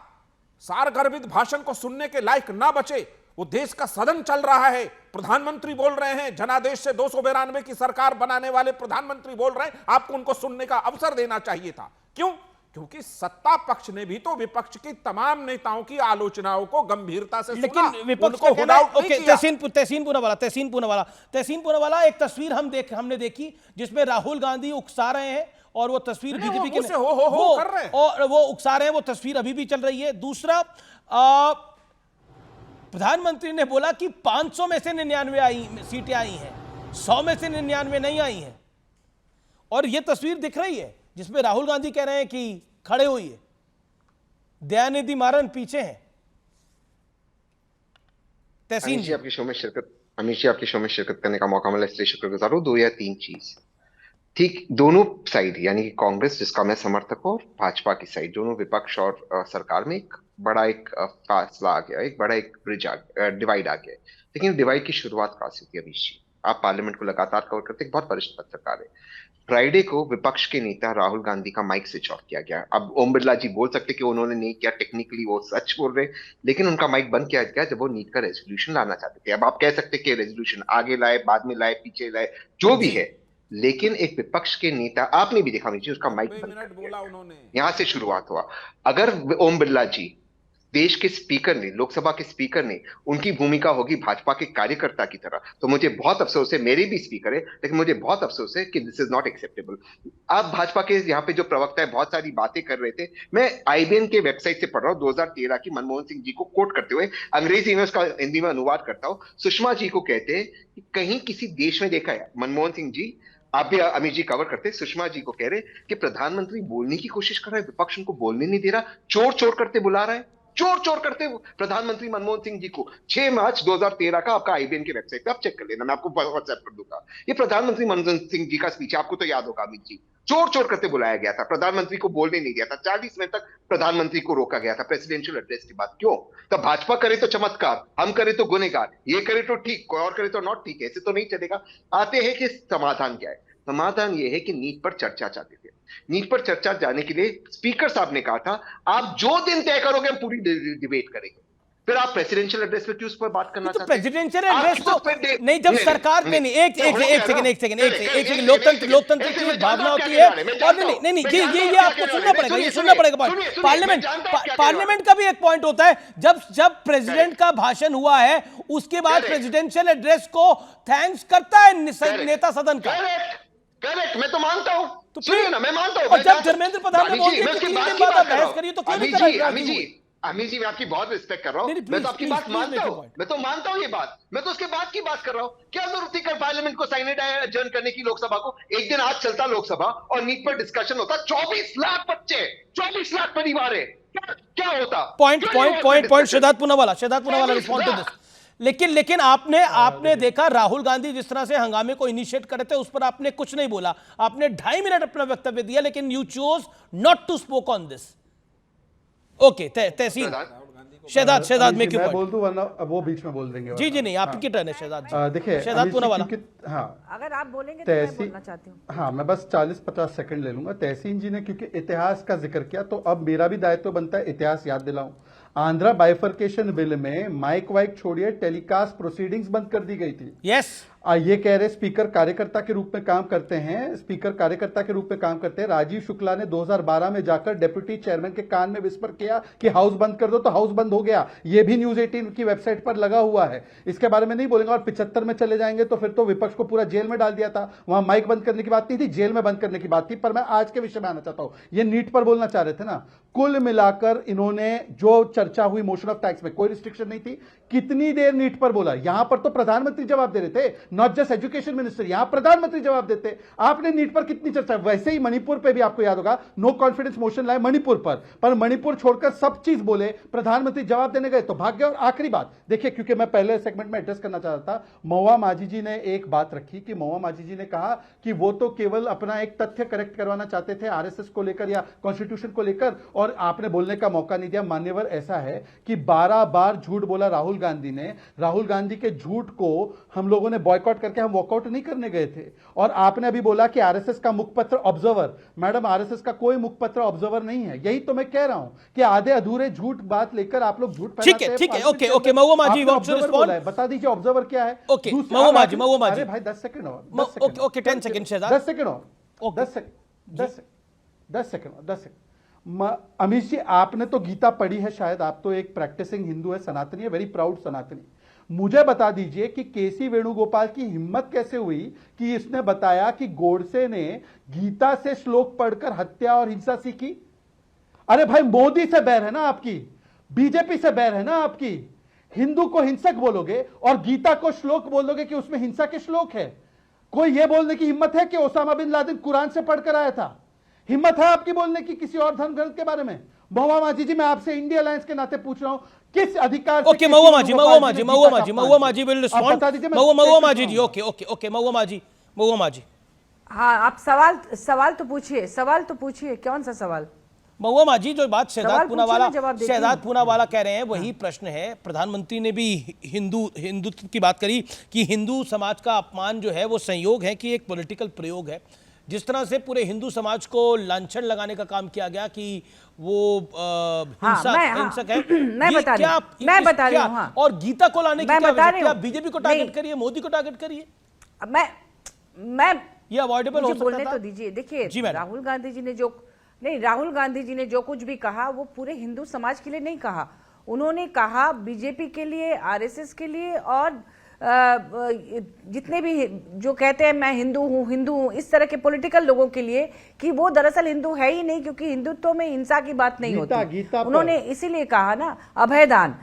सारगर्भित भाषण को सुनने के लायक ना बचे, वो देश का सदन चल रहा है, प्रधानमंत्री बोल रहे हैं, जनादेश से 292 की सरकार बनाने वाले प्रधानमंत्री बोल रहे हैं, आपको उनको सुनने का अवसर देना चाहिए था। क्यों? क्योंकि सत्ता पक्ष ने भी तो विपक्ष की तमाम नेताओं की आलोचनाओं को गंभीरता से लेकिन सुना, विपक्ष उनको का कहना है, हुड आउट नहीं ओके, किया। तहसीन पूनावाला एक तस्वीर हमने देखी जिसमें राहुल गांधी उकसा रहे हैं और वो तस्वीर नहीं, बीजेपी वो के मुझसे हो कर रहे हैं। और वो उकसा रहे हैं, वो तस्वीर अभी भी चल रही है। दूसरा, प्रधानमंत्री ने बोला कि 500 में से 99 सीटें आई हैं, 100 में से 99 नहीं आई हैं, और ये तस्वीर दिख रही है जिसमें राहुल गांधी कह रहे हैं कि खड़े होइए, दयानिधि मारन पीछे हैं। तहसीन अमीश जी, आपके शो में शिरकत करने का मौका मिला, इसलिए शुक्रगुजार हूं। 2 या 3 चीज, ठीक, दोनों साइड यानी कि कांग्रेस जिसका मैं समर्थक हूं, भाजपा की साइड, दोनों विपक्ष और सरकार में एक बड़ा फासला आ गया, एक बड़ा ब्रिज डिवाइड आ गया। लेकिन डिवाइड की शुरुआत कहां से हुई अमीश जी? आप पार्लियामेंट को लगातार कवर करते, एक बहुत वरिष्ठ पत्रकार है। फ्राइडे को विपक्ष के नेता राहुल गांधी का माइक स्विच ऑफ किया गया। अब ओम बिरला जी बोल सकते कि उन्होंने नहीं किया, टेक्निकली वो सच बोल रहे, लेकिन उनका माइक बंद किया गया जब वो नीट का रेजोल्यूशन लाना चाहते थे। अब आप कह सकते कि रेजोल्यूशन आगे लाए, बाद में लाए, पीछे लाए, जो भी है, लेकिन एक विपक्ष के नेता, आपने भी देखा नीचे, उसका माइक बंद कर दिया। उन्होंने यहां से शुरुआत हुआ। अगर ओम बिरला जी, देश के स्पीकर ने, लोकसभा के स्पीकर ने, उनकी भूमिका होगी भाजपा के कार्यकर्ता की तरह, तो मुझे बहुत अफसोस है, मेरे भी स्पीकर है, लेकिन मुझे बहुत अफसोस है कि दिस इज नॉट एक्सेप्टेबल। आप भाजपा के यहाँ पे जो प्रवक्ता है बहुत सारी बातें कर रहे थे, मैं आईबीएन के वेबसाइट से पढ़ रहा हूँ 2013 की, मनमोहन सिंह जी को कोट करते हुए, अंग्रेजी में उसका हिंदी में अनुवाद करता हूँ। सुषमा जी को कहते हैं कि कहीं किसी देश में देखा है, मनमोहन सिंह जी, आप भी अमित जी कवर करते, सुषमा जी को कह रहे कि प्रधानमंत्री बोलने की कोशिश कर रहा है, विपक्ष उनको बोलने नहीं दे रहा, चोर चोर करते बुला रहा है, चोर चोर करते प्रधानमंत्री मनमोहन सिंह जी को। 6 मार्च 2013 का आपका आईबीएन के वेबसाइट पे आप चेक कर लेना, मैं आपको व्हाट्सएप कर दूंगा। ये प्रधानमंत्री मनमोहन सिंह जी का स्पीच, आपको तो याद होगा अमित जी, चोर चोर करते बुलाया गया था, प्रधानमंत्री को बोलने नहीं दिया था, 40 मिनट तक प्रधानमंत्री को रोका गया था प्रेसिडेंशियल एड्रेस के बाद। क्यों? तब भाजपा करे तो चमत्कार, हम करे तो गुनेगार, ये करे तो ठीक, कोई और करे तो नॉट ठीक, ऐसे तो नहीं चलेगा। आते हैं कि समाधान क्या है। समाधान यह है कि नीट पर चर्चा चाहते थे। नीट पर चर्चा जाने के लिए स्पीकर साहब ने कहा था, आप जो दिन तय करोगे हम पूरी डिबेट करेंगे। फिर आप प्रेसिडेंशियल एड्रेस पे क्यों उस पर बात करना चाहते हैं? प्रेसिडेंशियल एड्रेस तो नहीं, जब सरकार नहीं, एक सेकंड, लोकतंत्र की भावना होती है, और नहीं, ये आपको सुनना पड़ेगा, पार्लियामेंट का भी एक पॉइंट होता है, जब प्रेसिडेंट का भाषण हुआ है उसके बाद प्रेसिडेंशियल एड्रेस को थैंक्स करता है नेता सदन का। करेक्ट, मैं तो मानता हूं, तो सुनिए ना, मैं मानता हूं। और जब धर्मेंद्र प्रधान ने बोलते हैं कि 3 दिन बाद आप बहस करिए, तो क्यों नहीं करा? अमित जी, मैं आपकी बहुत रिस्पेक्ट कर रहा हूं, मैं तो आपकी बात मानता हूं, मैं तो मानता हूं ये बात, मैं तो उसके बाद की बात कर रहा हूं। क्या जरूरत थी कल पार्लियामेंट को साइनेट एडजर्न करने की, लोकसभा को? एक दिन आज चलता लोकसभा और नीट पर डिस्कशन होता, 24 लाख बच्चे, 24 लाख परिवार है, क्या होता? Point Siddharth Poonawalla respond to this. लेकिन आपने देखा राहुल गांधी जिस तरह से हंगामे को इनिशिएट करे थे, उस पर आपने कुछ नहीं बोला, आपने 2.5 मिनट अपना वक्तव्य दिया, लेकिन you chose not to spoke on this. Okay, Tehseen Shehzad में क्यों मैं बोल दूं, वरना वो बीच में बोल देंगे। जी नहीं, आपकी टर्न है शहजाद जी। देखिए शहजाद पूनावाला, हाँ, अगर आप बोलेंगे तो मैं बोलना चाहती हूँ। हाँ, मैं बस 40-50 सेकंड ले लूंगा। तहसीन जी ने क्योंकि इतिहास का जिक्र किया, तो अब मेरा भी दायित्व बनता है इतिहास याद दिलाऊं। आंध्रा बाइफरकेशन बिल में माइक वाइक छोड़िए, टेलीकास्ट प्रोसीडिंग्स बंद कर दी गई थी। यस, ये कह रहे स्पीकर कार्यकर्ता के रूप में काम करते हैं, स्पीकर कार्यकर्ता के रूप में काम करते हैं। राजीव शुक्ला ने 2012 में जाकर डेप्यूटी चेयरमैन के कान में विस्पर किया कि हाउस बंद कर दो, तो हाउस बंद हो गया। ये भी न्यूज 18 की वेबसाइट पर लगा हुआ है, इसके बारे में नहीं बोलेंगे। और 75 में चले जाएंगे तो फिर तो विपक्ष को पूरा जेल में डाल दिया था। वहां माइक बंद करने की बात नहीं थी, जेल में बंद करने की बात थी। पर मैं आज के विषय में आना चाहता हूं, ये नीट पर बोलना चाह रहे थे ना। कुल मिलाकर इन्होंने जो चर्चा हुई मोशन ऑफ टैक्स में, कोई रिस्ट्रिक्शन नहीं थी। कितनी देर नीट पर बोला? यहां पर तो प्रधानमंत्री जवाब दे रहे थे, नॉट जस्ट एजुकेशन मिनिस्टर, यहां प्रधानमंत्री जवाब देते। आपने नीट पर कितनी चर्चा? वैसे ही मणिपुर पे भी आपको याद होगा नो कॉन्फिडेंस मोशन लाए मणिपुर पर मणिपुर छोड़कर सब चीज बोले, प्रधानमंत्री जवाब देने गए तो भाग गए। और आखिरी बात देखिए, क्योंकि मैं पहले सेगमेंट में एड्रेस करना चाहता था, महुआ माझी जी ने एक बात रखी कि महुआ माझी जी ने कहा कि वो तो केवल अपना एक तथ्य करेक्ट करवाना चाहते थे आरएसएस को लेकर या कॉन्स्टिट्यूशन को लेकर, और आपने बोलने का मौका नहीं दिया। मान्यवर, ऐसा है कि 12 बार झूठ बोला राहुल गांधी ने। राहुल गांधी के झूठ को हम लोगों ने बॉयकॉट करके हम वॉकआउट नहीं करने गए थे। और आपने अभी बोला कि आरएसएस का मुखपत्र ऑब्जर्वर, मैडम आरएसएस का कोई मुखपत्र ऑब्जर्वर नहीं है। यही तो मैं कह रहा हूं कि आधे अधूरे झूठ बात लेकर आप लोग झूठ फैलाते हैं। ठीक है, ओके ओके, महुआ माझी वांट्स टू रिस्पॉन्ड। बता दीजिए ऑब्जर्वर क्या है। ओके, महुआ माझी अरे भाई 10 सेकंड और, ओके 10 सेकंड शहजाद, 10 सेकंड और, 10 सेकंड। अमीश जी, आपने तो गीता पढ़ी है शायद, आप तो एक प्रैक्टिसिंग हिंदू है, सनातनी है, वेरी प्राउड सनातनी। मुझे बता दीजिए कि केसी वेणुगोपाल की हिम्मत कैसे हुई कि इसने बताया कि गोडसे ने गीता से श्लोक पढ़कर हत्या और हिंसा सीखी। अरे भाई, मोदी से बैर है ना आपकी, बीजेपी से बैर है ना आपकी। हिंदू को हिंसक बोलोगे और गीता को श्लोक बोलोगे कि उसमें हिंसा के श्लोक है। कोई यह बोलने की हिम्मत है कि ओसामा बिन लादेन कुरान से पढ़कर आया था? हिम्मत है आपकी बोलने की किसी और धर्म ग्रंथ के बारे में? महुआ माझी जी, मैं आपसे इंडिया अलायंस के नाते पूछ रहा हूं, किस अधिकार से? ओके, महुआ माझी विल रिस्पॉन्ड। महुआ माझी जी, ओके, महुआ माझी। हाँ, आप सवाल तो पूछिए, कौन सा सवाल? महुआ माझी, जो बात शहजाद पूनावाला कह रहे हैं वही प्रश्न है। प्रधानमंत्री ने भी हिंदुत्व की बात करी कि हिंदू समाज का अपमान जो है वो संयोग है कि एक पॉलिटिकल प्रयोग है। जिस तरह से पूरे हिंदू समाज को लांछन लगाने का काम किया गया कि वो हिंसक है, मैं बता रही हूँ। और गीता को लाने की क्या बीजेपी को टारगेट करिए, मोदी को टारगेट करिए? मैं ये अवॉइडेबल हो सकता था। बोलने तो दीजिए। देखिए, राहुल गांधी जी ने जो कुछ भी कहा वो पूरे हिंदू समाज के लिए नहीं कहा। उन्होंने कहा बीजेपी के लिए, आरएसएस के लिए और जितने भी जो कहते हैं मैं हिंदू हूं, इस तरह के पॉलिटिकल लोगों के लिए, कि वो दरअसल हिंदू है ही नहीं, क्योंकि हिंदुत्व में हिंसा की बात नहीं होती। उन्होंने इसीलिए कहा ना अभयदान,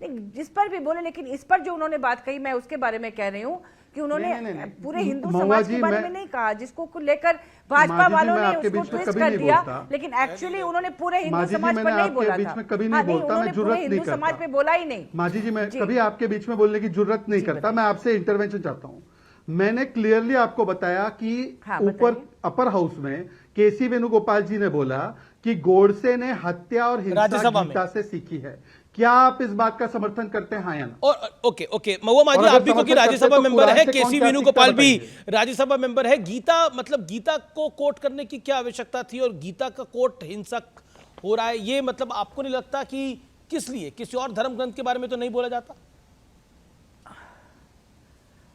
जिस पर भी बोले। लेकिन इस पर जो उन्होंने बात कही, मैं उसके बारे में कह रही हूँ कि उन्होंने पूरे हिंदू समाज के बारे में नहीं कहा, जिसको लेकर भाजपा वालों ने उसको ट्विस्ट कर दिया। लेकिन एक्चुअली उन्होंने पूरे हिंदू समाज पर नहीं बोला था। उन्होंने पूरे हिंदू समाज पे बोला ही नहीं। माझी जी, मैं कभी आपके बीच में बोलने की जुर्रत नहीं करता। मैं आपसे इंटरवेंशन चाहता हूँ। मैंने क्लियरली आपको बताया कि ऊपर अपर हाउस में केसी वेणुगोपाल जी ने बोला कि गोडसे ने हत्या और हिंसा गीता से सीखी है। क्या आप इस बात का समर्थन करते हैं, हाँ या ना? ओके, महुआ माझी, आप भी क्योंकि राज्यसभा मेंबर है, केसी वेणुगोपाल भी राज्यसभा मेंबर है, गीता को कोट करने की क्या आवश्यकता थी? और गीता का कोट हिंसक हो रहा है, ये मतलब आपको नहीं लगता कि किस लिए? किसी और धर्म ग्रंथ के बारे में तो नहीं बोला जाता?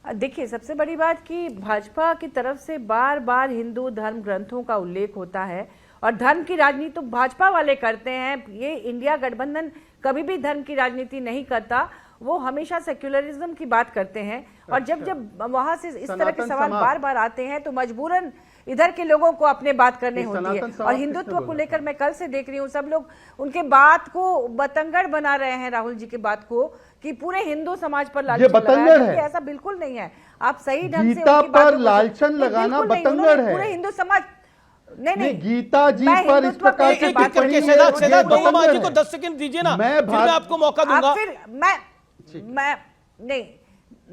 देखिए, सबसे बड़ी बात कि भाजपा की तरफ से बार बार हिंदू धर्म ग्रंथों का उल्लेख होता है, और धर्म की राजनीति तो भाजपा वाले करते हैं। ये इंडिया गठबंधन कभी भी धर्म की राजनीति नहीं करता, वो हमेशा सेक्युलरिज्म की बात करते हैं। और जब वहां से इस तरह के सवाल बार बार आते हैं तो मजबूरन इधर के लोगों को अपने बात करनी होती है। और हिंदुत्व को लेकर मैं कल से देख रही हूँ, सब लोग उनके बात को बतंगड़ बना रहे हैं, राहुल जी की बात को, कि पूरे हिंदू समाज पर लालचन लगाया है। ऐसा बिल्कुल नहीं है। आप सही ढंग से गीता पर लालचन लगाना बतंगड़ है। पूरे हिंदू समाज नहीं, गीता जी पर इस प्रकार की बात करनी है। महुआ माझी को 10 सेकंड दीजिए ना, फिर मैं आपको मौका दूंगा। फिर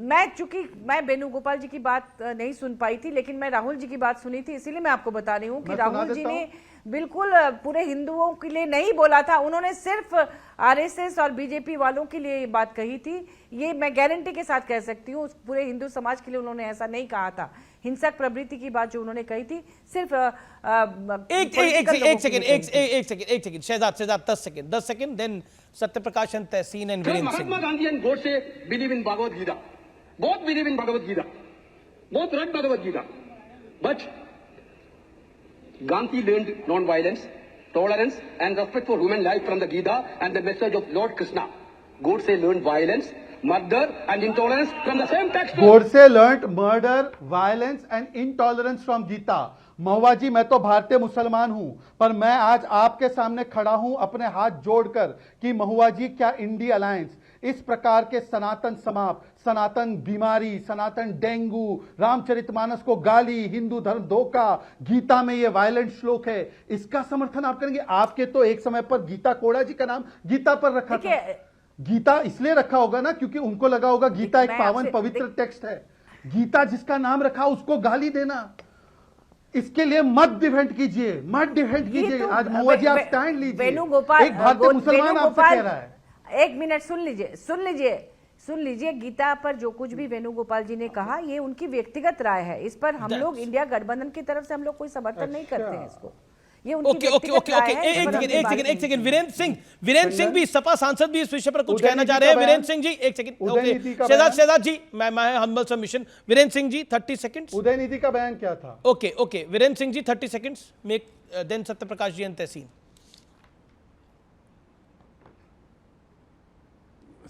मैं चूंकि मैं वेणुगोपाल जी की बात नहीं सुन पाई थी, लेकिन मैं राहुल जी की बात सुनी थी, इसीलिए मैं आपको बता रही हूँ कि राहुल जी ने बिल्कुल पूरे हिंदुओं के लिए नहीं बोला था। उन्होंने सिर्फ आरएसएस और बीजेपी वालों के लिए ये बात कही थी। ये मैं गारंटी के साथ कह सकती हूँ, पूरे हिंदू समाज के लिए उन्होंने ऐसा नहीं कहा था। हिंसक प्रवृत्ति की बात जो उन्होंने कही थी सिर्फ एक second Shahzad 10 second then Satyaprakash and Tehseen and Virendra Singh. Mahatma Gandhi and Godse believe in Bhagavad Gita. both believe in Bhagavad Gita, both read Bhagavad Gita, but Gandhi learned non-violence, tolerance and respect for human life from the Gita and the message of Lord Krishna. Godse learned violence, murder and intolerance from the same text. Godse learned murder, violence and intolerance from Gita. महुआ जी, मैं तो भारतीय मुसलमान हूं, पर मैं आज आपके सामने खड़ा हूं अपने हाथ जोड़कर कि महुआ जी, क्या इंडी अलायंस इस प्रकार के सनातन समाप, सनातन बीमारी, सनातन डेंगू, रामचरितमानस को गाली, हिंदू धर्म धोखा, गीता में ये वायलेंट श्लोक है, इसका समर्थन आप करेंगे? आपके तो एक समय पर गीता कोड़ा जी का नाम गीता पर रखा था। गीता इसलिए रखा होगा ना क्योंकि उनको लगा होगा गीता एक पावन पवित्र टेक्स्ट है। गीता जिसका नाम रखा उसको गाली देना, इसके लिए मत डिफेंड कीजिए, मत डिफेंड कीजिए। आज महुआ जी आप स्टैंड लीजिए। वेणुगोपाल, एक भारतीय मुसलमान आपसे कह रहा है। एक मिनट सुन लीजिए। गीता पर जो कुछ भी वेणुगोपाल जी ने कहा, ये उनकी व्यक्तिगत राय है। इस पर हम लोग इंडिया गठबंधन की तरफ से हम लोग कोई समर्थन नहीं करते हैं इसको। ये उनकी व्यक्तिगत राय है। एक सेकंड वीरेंद्र सिंह भी सपा सांसद भी इस विषय पर कुछ कहना चाह रहे हैं। वीरेंद्र सिंह जी एक सेकंड। शहजाद जी, मैं humble submission. Virendra Singh ji 30 seconds. Udhayanidhi का बयान क्या था? Okay Virendra Singh ji 30 seconds. Make then Satyaprakash ji and Tehseen.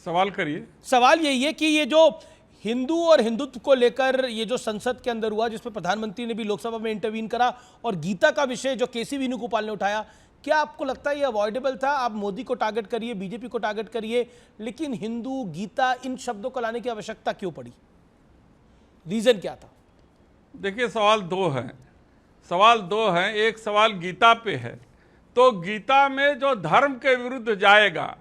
सवाल करिए। सवाल यही है कि ये जो हिंदू और हिंदुत्व को लेकर ये जो संसद के अंदर हुआ, जिसमें प्रधानमंत्री ने भी लोकसभा में इंटरवीन करा, और गीता का विषय जो केसी वेणुगोपाल ने उठाया, क्या आपको लगता है ये अवॉइडेबल था? आप मोदी को टारगेट करिए, बीजेपी को टारगेट करिए, लेकिन हिंदू, गीता, इन शब्दों को लाने की आवश्यकता क्यों पड़ी? रीजन क्या था? देखिए, सवाल दो हैं। एक सवाल गीता पे है, तो गीता में जो धर्म के विरुद्ध जाएगा,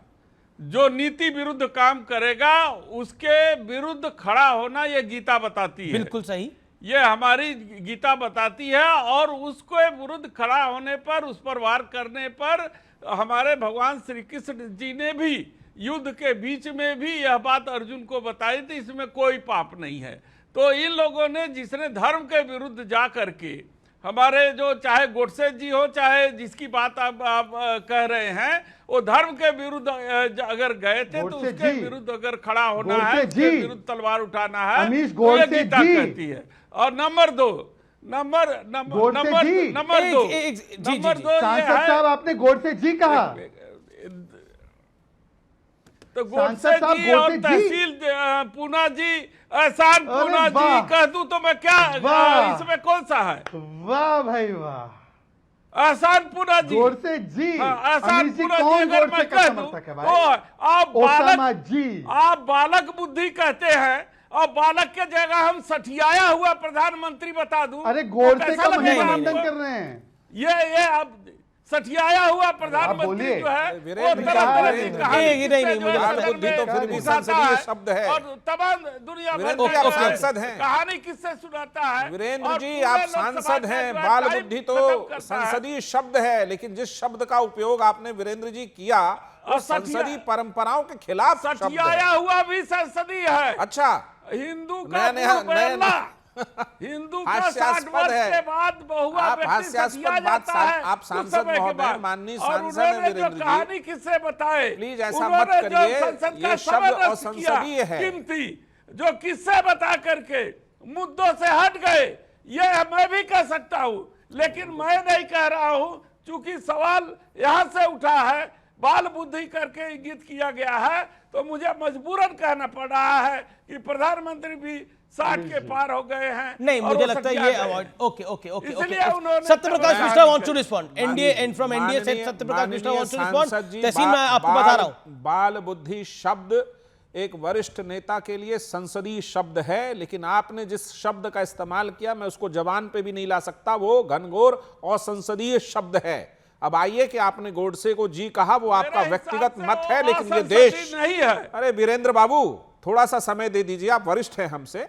जो नीति विरुद्ध काम करेगा, उसके विरुद्ध खड़ा होना ये गीता बताती है। बिल्कुल सही, ये हमारी गीता बताती है। और उसके विरुद्ध खड़ा होने पर, उस पर वार करने पर हमारे भगवान श्री कृष्ण जी ने भी युद्ध के बीच में भी यह बात अर्जुन को बताई थी, इसमें कोई पाप नहीं है। तो इन लोगों ने, जिसने धर्म के विरुद्ध जा करके, हमारे जो चाहे गोडसे जी हो, चाहे जिसकी बात आप कह रहे हैं, वो धर्म के विरुद्ध अगर गए थे तो उसके विरुद्ध अगर खड़ा होना है, उसके विरुद्ध तलवार उठाना है, तो ये गीता कहती है। और नंबर दो सांसद साहब, आपने गोडसे जी कहा, तो गोडसे जी और तहसील पूना जी, एहसान पूना जी कह दूं तो मैं क्या, इसमें कौन सा है? वाह भाई वाह, एहसान पूना जी, गोडसे जी, एहसान पूना जी अगर मैं कह दूं तो आप बालक बुद्धि कहते हैं, और बालक के जगह हम सठियाया हुआ प्रधानमंत्री बता दूं। अरे गोडसे का खंडन कर रहे हैं। ये अब सठियाया हुआ प्रधानमंत्री जो है, वो तरह की बुद्धि तो फिर भी संसदीय शब्द है, और तमाम दुनिया भर में सांसद हैं। कहानी किससे सुनाता है? वीरेंद्र जी, आप सांसद हैं, बाल बुद्धि तो संसदीय शब्द है, लेकिन जिस शब्द का उपयोग आपने वीरेंद्र जी किया, और संसदीय परंपराओं के खिलाफ सठियाया हुआ भी संसदीय है। अच्छा, हिंदू का हिंदू का 60 वर्ष के बाद बहुआ हास्यास्पद बात, आप सांसद महोदय, माननीय सांसद हैं वीरेंद्र जी, कहानी किससे बताए? प्लीज ऐसा मत करिए, ये शब्द असंसदीय है। कीमती जो किससे बता करके मुद्दों से हट गए, ये मैं भी कह सकता हूं, लेकिन मैं नहीं कह रहा हूं, चूंकि सवाल यहां से उठा है, बाल बुद्धि करके इंगित किया गया है, तो मुझे मजबूरन कहना पड़ रहा है कि प्रधानमंत्री भी 60 के पार हो गए हैं। नहीं, मुझे लगता है ये अवॉइड। ओके उन्होंने Satyaprakash Mishra wants to respond. NDA and from NDA से Satyaprakash Mishra wants to respond. Tehseen, मैं आपको बता रहा हूं, बाल बुद्धि शब्द एक वरिष्ठ नेता के लिए संसदीय शब्द है, लेकिन आपने जिस शब्द का इस्तेमाल किया, मैं उसको जबान पे भी नहीं ला सकता, वो घनघोर और संसदीय शब्द है। अब आइए कि आपने गोडसे को जी कहा, वो आपका व्यक्तिगत मत है, लेकिन ये देश नहीं है। अरे वीरेंद्र बाबू, थोड़ा सा समय दे दीजिए, आप वरिष्ठ हैं हमसे।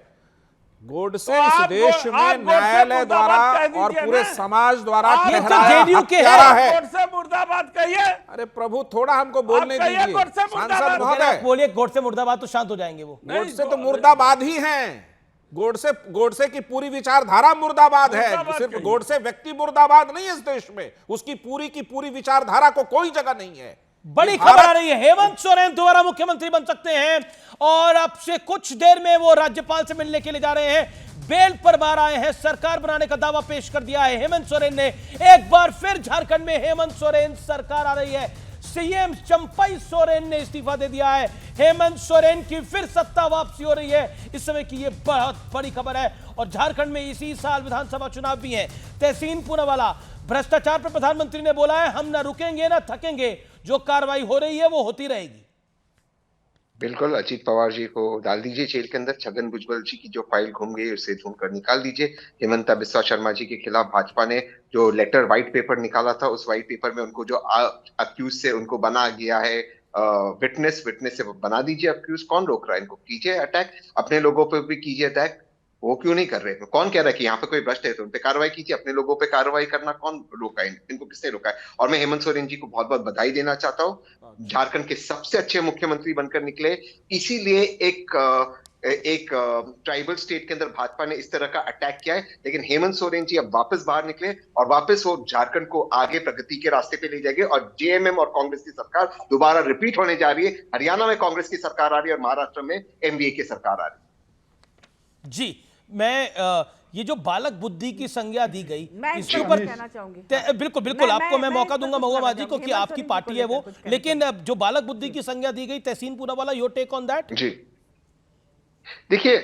गोडसे इस देश में न्यायालय द्वारा और पूरे समाज द्वारा ठहराया है। गोडसे मुर्दाबाद कहिए। अरे प्रभु, थोड़ा हमको बोलने दीजिए। सांसद महोदय बोलिए गोडसे मुर्दाबाद, तो शांत हो जाएंगे वो। गोडसे तो मुर्दाबाद ही हैं। गोडसे की पूरी विचारधारा मुर्दाबाद है। सिर्फ गोडसे व्यक्ति मुर्दाबाद नहीं है इस देश में, उसकी पूरी की पूरी विचारधारा को कोई जगह नहीं है। बड़ी खबर आ रही है, हेमंत सोरेन दोबारा मुख्यमंत्री बन सकते हैं और अब से कुछ देर में वो राज्यपाल से मिलने के लिए जा रहे हैं। बेल पर बाहर आए हैं, सरकार बनाने का दावा पेश कर दिया है हेमंत सोरेन ने। एक बार फिर झारखंड में हेमंत सोरेन सरकार आ रही है। सीएम चंपई सोरेन ने इस्तीफा दे दिया है। हेमंत सोरेन की फिर सत्ता वापसी हो रही है। इस समय की यह बहुत बड़ी खबर है। और झारखंड में इसी साल विधानसभा चुनाव भी है। तहसीन पूनावाला, भ्रष्टाचार पर प्रधानमंत्री ने बोला है, हम ना रुकेंगे ना थकेंगे, जो कार्रवाई हो रही है वो होती रहेगी। बिल्कुल, अजीत पवार जी को डाल दीजिए जेल के अंदर। छगन भुजबल जी की जो फाइल घूम गई उसे ढूंढ कर निकाल दीजिए। हेमंता बिस्वा शर्मा जी के खिलाफ भाजपा ने जो लेटर व्हाइट पेपर निकाला था, उस व्हाइट पेपर में उनको जो अक्यूज से उनको बना गया है विटनेस से बना दीजिए अक्यूज। कौन रोक रहा है इनको? कीजिए अटैक, अपने लोगों पर भी कीजिए अटैक। वो क्यों नहीं कर रहे? कौन कह रहा है कि यहाँ पे कोई भ्रष्ट है तो उन पे कार्रवाई कीजिए। अपने लोगों पे कार्रवाई करना कौन रोका है? इनको किसने रोका है? और मैं हेमंत सोरेन जी को बहुत बहुत बधाई देना चाहता हूँ। झारखंड के सबसे अच्छे मुख्यमंत्री बनकर निकले। इसीलिए एक ट्राइबल स्टेट के अंदर भाजपा ने इस तरह का अटैक किया है। लेकिन हेमंत सोरेन जी अब वापस बाहर निकले और वापस वो झारखंड को आगे प्रगति के रास्ते पे ले जाएंगे। और जेएमएम और कांग्रेस की सरकार दोबारा रिपीट होने जा रही है। हरियाणा में कांग्रेस की सरकार आ रही है और महाराष्ट्र में एनडीए की सरकार आ रही है। जी, मैं ये जो बालक बुद्धि की संज्ञा दी गई, इसके ऊपर कहना चाहूंगी। बिल्कुल बिल्कुल, आपको मैं मौका दूंगा महुआ माजी को कि आपकी पार्टी है वो, लेकिन जो बालक बुद्धि की संज्ञा दी गई Tehseen Poonawalla, your take on that? जी देखिए,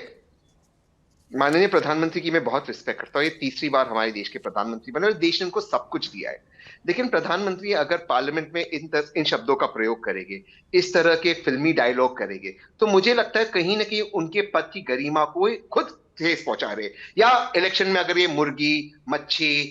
माननीय प्रधानमंत्री की मैं बहुत रिस्पेक्ट करता हूँ। ये तीसरी बार हमारे देश के प्रधानमंत्री बने और देश ने उनको सब कुछ दिया है। लेकिन प्रधानमंत्री अगर पार्लियामेंट में इन शब्दों का प्रयोग करेंगे, इस तरह के फिल्मी डायलॉग करेंगे, तो मुझे लगता है कहीं ना कहीं उनके पद की गरिमा को खुद ठेस पहुंचा रहे। या इलेक्शन में अगर ये मुर्गी, मच्छी,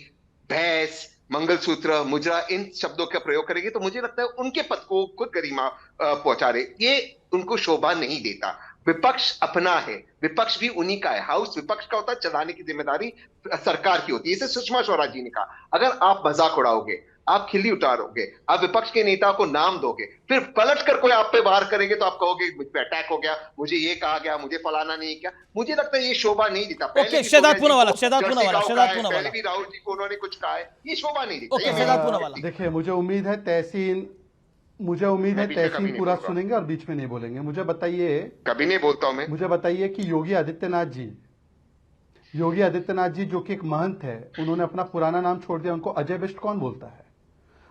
भैंस, मंगलसूत्र, मुजरा इन शब्दों का प्रयोग करेंगे तो मुझे लगता है उनके पद को खुद गरिमा पहुंचा रहे। ये उनको शोभा नहीं देता। विपक्ष अपना है, विपक्ष भी उन्हीं का है। हाउस विपक्ष का होता है, चलाने की जिम्मेदारी सरकार की होती है। इसे सुषमा स्वराज जी ने कहा, अगर आप मजाक उड़ाओगे, आप खिल्ली उतारोगे, आप विपक्ष के नेता को नाम दोगे, फिर पलट कर कोई आप पे वार करेंगे तो आप कहोगे मुझ पे अटैक हो गया, मुझे ये कहा गया, मुझे फलाना नहीं किया। मुझे लगता है ये शोभा नहीं देता। ओके, शेदात पूनावाला पहले भी राहुल जी को उन्होंने कुछ कहा है, ये शोभा नहीं देता। देखिए, मुझे उम्मीद है तहसीन पूरा सुनेंगे और बीच में नहीं बोलेंगे। मुझे बताइए, कभी नहीं बोलता हूं मैं। मुझे बताइए कि योगी आदित्यनाथ जी जो कि एक महंत है, उन्होंने अपना पुराना नाम छोड़ दिया, उनको अजय बिष्ट कौन बोलता है?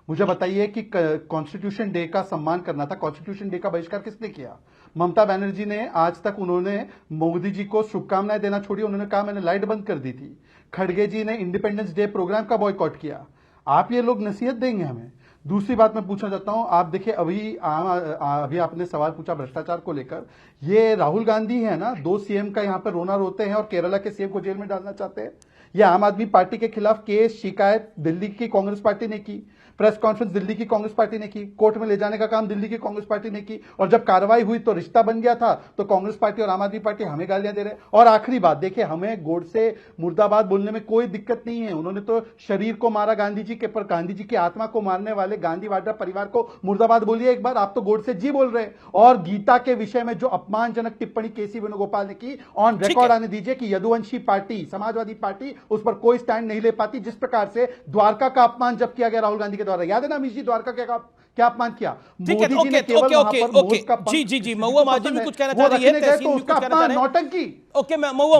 मुझे बताइए कि कॉन्स्टिट्यूशन डे का सम्मान करना था, कॉन्स्टिट्यूशन डे का बहिष्कार किसने किया? ममता बनर्जी ने। आज तक उन्होंने मोदी जी को शुभकामनाएं देना छोड़ी, उन्होंने कहा मैंने लाइट बंद कर दी थी। खड़गे जी ने इंडिपेंडेंस डे प्रोग्राम का बॉयकॉट किया। आप ये लोग नसीहत देंगे हमें? दूसरी बात मैं पूछना चाहता हूं, आप देखिए अभी आपने सवाल पूछा भ्रष्टाचार को लेकर। ये राहुल गांधी है ना, 2 सीएम का यहां पर रोना रोते हैं और केरला के सीएम को जेल में डालना चाहते हैं। ये आम आदमी पार्टी के खिलाफ केस शिकायत दिल्ली की कांग्रेस पार्टी ने की, प्रेस कॉन्फ्रेंस दिल्ली की कांग्रेस पार्टी ने की, कोर्ट में ले जाने का काम दिल्ली की कांग्रेस पार्टी ने की, और जब कार्रवाई हुई तो रिश्ता बन गया था तो कांग्रेस पार्टी और आम आदमी पार्टी हमें गालियां दे रहे। और आखिरी बात देखिए, हमें गोडसे मुर्दाबाद बोलने में कोई दिक्कत नहीं है। उन्होंने तो शरीर को मारा गांधी जी के, पर गांधी जी की आत्मा को मारने वाले गांधी वाड्रा परिवार को मुर्दाबाद बोलिए एक बार। आप तो गोडसे जी बोल रहे हैं। और गीता के विषय में जो अपमानजनक टिप्पणी केसी वेणुगोपाल ने की, ऑन रिकॉर्ड आने दीजिए कि यदुवंशी पार्टी, समाजवादी पार्टी उस पर कोई स्टैंड नहीं ले पाती। जिस प्रकार से द्वारका का अपमान जब किया गया राहुल गांधी के द्वारा, याद है ना अमीश जी, द्वारका क्या अपमान किया? ठीक है, ओके, जी, महुआ माजी भी कुछ कहना चाह रही है, तहसीन भी कुछ कहना चाह रहे हैं। नौटंकी। ओके, महुआ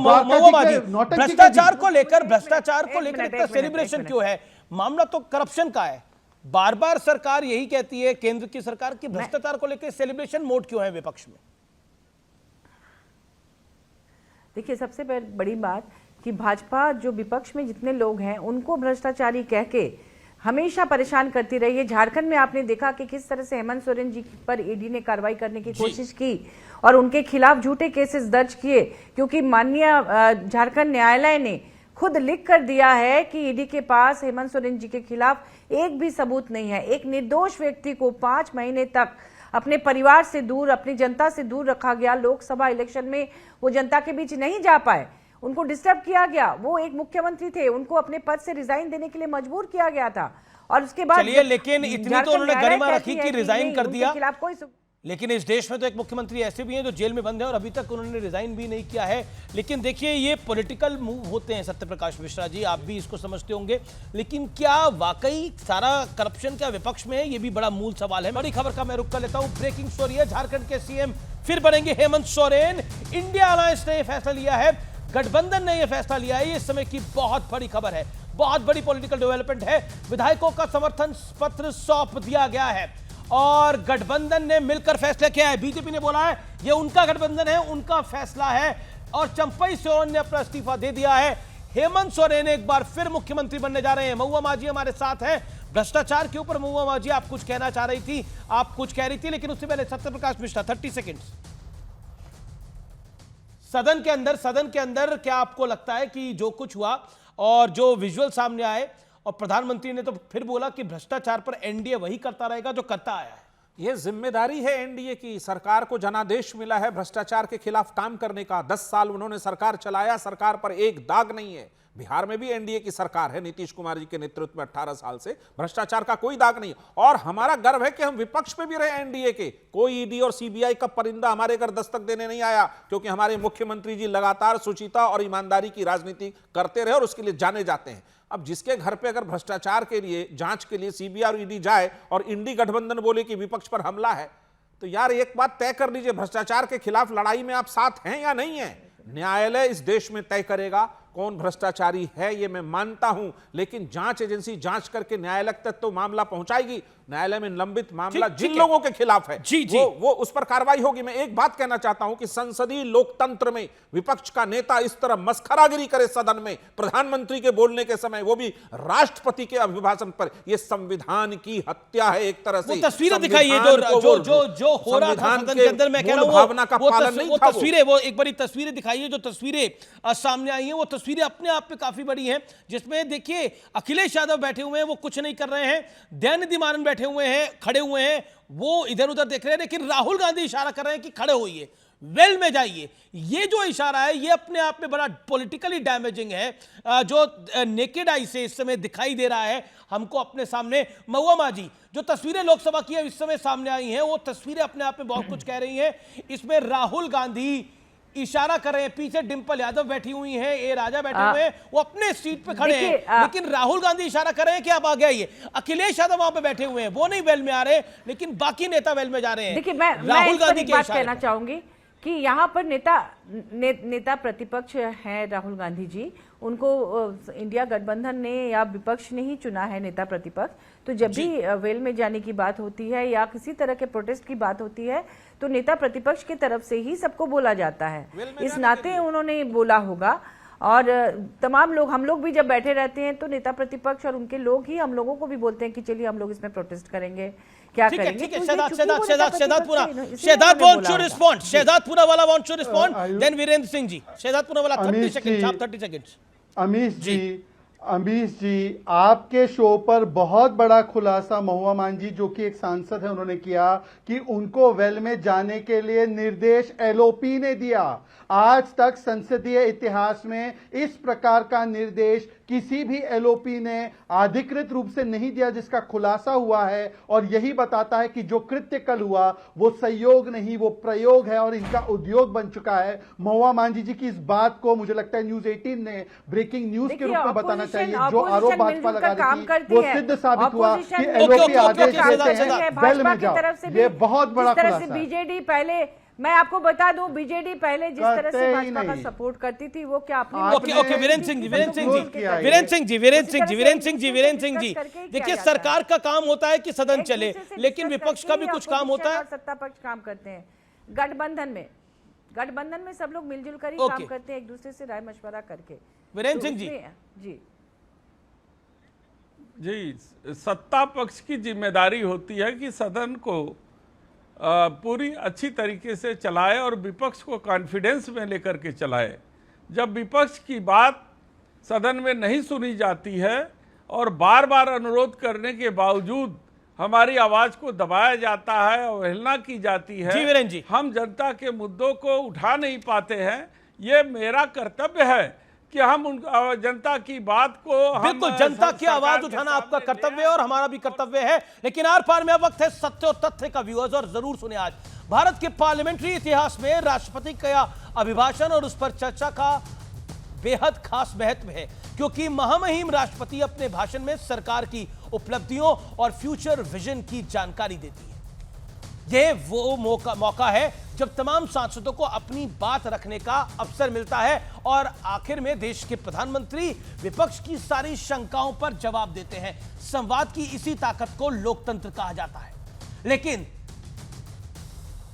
माजी, भ्रष्टाचार को लेकर इतना सेलिब्रेशन क्यों है? मामला तो करप्शन का है। बार बार सरकार यही कहती है, केंद्र की सरकार, की भ्रष्टाचार को लेकर सेलिब्रेशन मोड क्यों है विपक्ष में? देखिए, सबसे बड़ी बात कि भाजपा जो विपक्ष में जितने लोग हैं उनको भ्रष्टाचारी कह के हमेशा परेशान करती रही है। झारखंड में आपने देखा कि किस तरह से हेमंत सोरेन जी पर ईडी ने कार्रवाई करने की कोशिश की और उनके खिलाफ झूठे केसेस दर्ज किए, क्योंकि माननीय झारखंड न्यायालय ने खुद लिख कर दिया है कि ईडी के पास हेमंत सोरेन जी के खिलाफ एक भी सबूत नहीं है। एक निर्दोष व्यक्ति को 5 महीने तक अपने परिवार से दूर, अपनी जनता से दूर रखा गया। लोकसभा इलेक्शन में वो जनता के बीच नहीं जा पाए, उनको डिस्टर्ब किया गया। वो एक मुख्यमंत्री थे, उनको अपने पद से रिजाइन देने के लिए मजबूर किया गया था। और उसके बाद चलिए, लेकिन इतनी तो उन्होंने गरिमा रखी कि रिजाइन कर दिया। लेकिन इस देश में तो एक मुख्यमंत्री ऐसे भी हैं जो जेल में बंद हैं और अभी तक उन्होंने रिजाइन भी नहीं किया है। लेकिन देखिए, ये पॉलिटिकल मूव होते हैं सत्यप्रकाश मिश्रा जी, आप भी इसको समझते होंगे। लेकिन क्या वाकई सारा करप्शन क्या विपक्ष में है? ये भी बड़ा मूल सवाल है। बड़ी खबर का मैं रुख कर लेता हूं। ब्रेकिंग स्टोरी है, झारखंड के सीएम फिर बनेंगे हेमंत सोरेन। इंडिया अलायंस ने यह फैसला लिया है, गठबंधन ने यह फैसला लिया है। ये इस समय की बहुत बड़ी खबर है, बहुत बड़ी पॉलिटिकल डेवलपमेंट है। विधायकों का समर्थन पत्र सौंप दिया गया है और गठबंधन ने मिलकर फैसला किया है। बीजेपी ने बोला है ये उनका गठबंधन है, उनका फैसला है और चंपई सोरेन ने अपना इस्तीफा दे दिया है। हेमंत सोरेन एक बार फिर मुख्यमंत्री बनने जा रहे हैं। महुआ माझी हमारे साथ हैं। भ्रष्टाचार के ऊपर महुआ माझी, आप कुछ कहना चाह रही थी, आप कुछ कह रही थी, लेकिन उससे पहले सत्यप्रकाश मिश्रा 30 सेकेंड। सदन के अंदर क्या आपको लगता है कि जो कुछ हुआ और जो विजुअल सामने आए, और प्रधानमंत्री ने तो फिर बोला कि भ्रष्टाचार पर एनडीए वही करता रहेगा जो करता आया है। यह जिम्मेदारी है एनडीए की। सरकार को जनादेश मिला है भ्रष्टाचार के खिलाफ काम करने का। 10 साल उन्होंने सरकार चलाया, सरकार पर एक दाग नहीं है। बिहार में भी एनडीए की सरकार है, नीतीश कुमार जी के नेतृत्व में 18 साल से भ्रष्टाचार का कोई दाग नहीं। और हमारा गर्व है कि हम विपक्ष में भी रहे एनडीए के। कोई ईडी और सीबीआई का परिंदा हमारे घर दस्तक देने नहीं आया, क्योंकि हमारे मुख्यमंत्री जी लगातार शुचिता और ईमानदारी की राजनीति करते रहे और उसके लिए जाने जाते हैं। अब जिसके घर पे अगर भ्रष्टाचार के लिए जांच के लिए सीबीआई और ईडी जाए और इंडी गठबंधन बोले कि विपक्ष पर हमला है, तो यार एक बात तय कर लीजिए, भ्रष्टाचार के खिलाफ लड़ाई में आप साथ हैं या नहीं हैं? न्यायालय इस देश में तय करेगा कौन भ्रष्टाचारी है, ये मैं मानता हूं। लेकिन जांच एजेंसी जांच करके न्यायालय तक तो मामला पहुंचाएगी। न्यायालय में लंबित मामला जिन लोगों के खिलाफ है वो उस पर कार्रवाई होगी। मैं एक बात कहना चाहता हूं कि संसदीय लोकतंत्र में विपक्ष का नेता इस तरह मस्खरागिरी करे सदन में, प्रधानमंत्री के बोलने के समय, वो भी राष्ट्रपति के अभिभाषण पर, यह संविधान की हत्या है एक तरह से। तस्वीरें दिखाइए जो हो रहा था सदन के अंदर, मैं कह रहा हूं भावना का पालन नहीं था। तस्वीरें, वो एक बारी तस्वीरें दिखाइए, जो तस्वीरें सामने आई हैं वो तस्वीरें अपने आप में काफी बड़ी हैं, जिसमें देखिए अखिलेश यादव बैठे हुए हैं, वो कुछ नहीं कर रहे हैं। दयानिधि मारन बैठे हुए हैं, खड़े हुए हैं, वो इधर उधर देख रहे हैं। लेकिन राहुल गांधी इशारा कर रहे हैं कि खड़े होइए, वेल में जाइए। ये जो इशारा है ये अपने आप में बड़ा पॉलिटिकली डैमेजिंग है, जो नेकेड आई से इस समय दिखाई दे रहा है हमको अपने सामने। महुआ माझी, जो तस्वीरें लोकसभा की इस समय सामने आई हैं, वो तस्वीरें अपने आप में बहुत कुछ कह रही हैं। इसमें राहुल गांधी इशारा कर रहे हैं, पीछे डिंपल यादव बैठी हुई हैं, ए राजा बैठे हुए हैं, वो अपने सीट पे खड़े हैं। लेकिन राहुल गांधी इशारा कर रहे हैं कि आप आगे आइए। अखिलेश यादव वहां पे बैठे हुए हैं, वो नहीं वेल में आ रहे, लेकिन बाकी नेता वेल में जा रहे हैं। देखिए, मैं राहुल गांधी की बात कहना चाहूंगी कि यहाँ पर नेता प्रतिपक्ष हैं राहुल गांधी जी। उनको इंडिया गठबंधन ने या विपक्ष ने ही चुना है नेता प्रतिपक्ष। तो जब भी वेल में जाने की बात होती है या किसी तरह के प्रोटेस्ट की बात होती है, तो नेता प्रतिपक्ष की तरफ से ही सबको बोला जाता है। इस नाते उन्होंने बोला होगा। और तमाम लोग, हम लोग भी जब बैठे रहते हैं तो नेता प्रतिपक्ष और उनके लोग ही हम लोगों को भी बोलते हैं कि चलिए हम लोग इसमें प्रोटेस्ट करेंगे, क्या करेंगे। Shehzad wants to respond, Shehzad Poonawalla wants to respond, then Virendra Singh ji. Shehzad Poonawalla 30 second, आप 30 सेकंड। अमीश जी, आपके शो पर बहुत बड़ा खुलासा महुआ मांझी, जो कि एक सांसद है, उन्होंने किया कि उनको वेल में जाने के लिए निर्देश एलओपी ने दिया। आज तक संसदीय इतिहास में इस प्रकार का निर्देश किसी भी एलओपी ने अधिकृत रूप से नहीं दिया, जिसका खुलासा हुआ है। और यही बताता है कि जो कृत्य कल हुआ वो संयोग नहीं, वो प्रयोग है और इनका उद्योग बन चुका है। महुआ मांझी जी की इस बात को मुझे लगता है न्यूज 18 ने ब्रेकिंग न्यूज के रूप में बताना चाहिए। जो आरोप भाजपा लगा रही थी वो सिद्ध साबित हुआ कि एलओपी आदेश देते हैं वेल में जाओ। ये बहुत बड़ा खुलासा है। बीजेडी पहले, मैं आपको बता दूं, बीजेडी पहले जिस तरह से भाजपा का सपोर्ट करती थी, वो क्या आपने ओके वीरेंद्र सिंह जी, देखिए सरकार का काम होता है कि सदन चले, लेकिन विपक्ष का भी कुछ काम होता है। सत्ता पक्ष काम करते हैं। गठबंधन में सब लोग मिलजुल कर ही काम करते हैं, एक दूसरे से राय मशवरा करके। वीरेंद्र सिंह जी, सत्ता पक्ष की जिम्मेदारी होती है कि सदन को पूरी अच्छी तरीके से चलाए और विपक्ष को कॉन्फिडेंस में लेकर के चलाए। जब विपक्ष की बात सदन में नहीं सुनी जाती है और बार बार अनुरोध करने के बावजूद हमारी आवाज को दबाया जाता है, अवहेलना की जाती है, हम जनता के मुद्दों को उठा नहीं पाते हैं, ये मेरा कर्तव्य है कि हम उन जनता की बात को बिल्कुल जनता की आवाज उठाना आपका कर्तव्य है और हमारा भी कर्तव्य है, लेकिन आर पार में अब वक्त है सत्य और तथ्य का व्यूअर्स। और जरूर सुने, आज भारत के पार्लियामेंट्री इतिहास में राष्ट्रपति का अभिभाषण और उस पर चर्चा का बेहद खास महत्व है, क्योंकि महामहिम राष्ट्रपति अपने भाषण में सरकार की उपलब्धियों और फ्यूचर विजन की जानकारी देती है। यह वो मौका है जब तमाम सांसदों को अपनी बात रखने का अवसर मिलता है और आखिर में देश के प्रधानमंत्री विपक्ष की सारी शंकाओं पर जवाब देते हैं। संवाद की इसी ताकत को लोकतंत्र कहा जाता है। लेकिन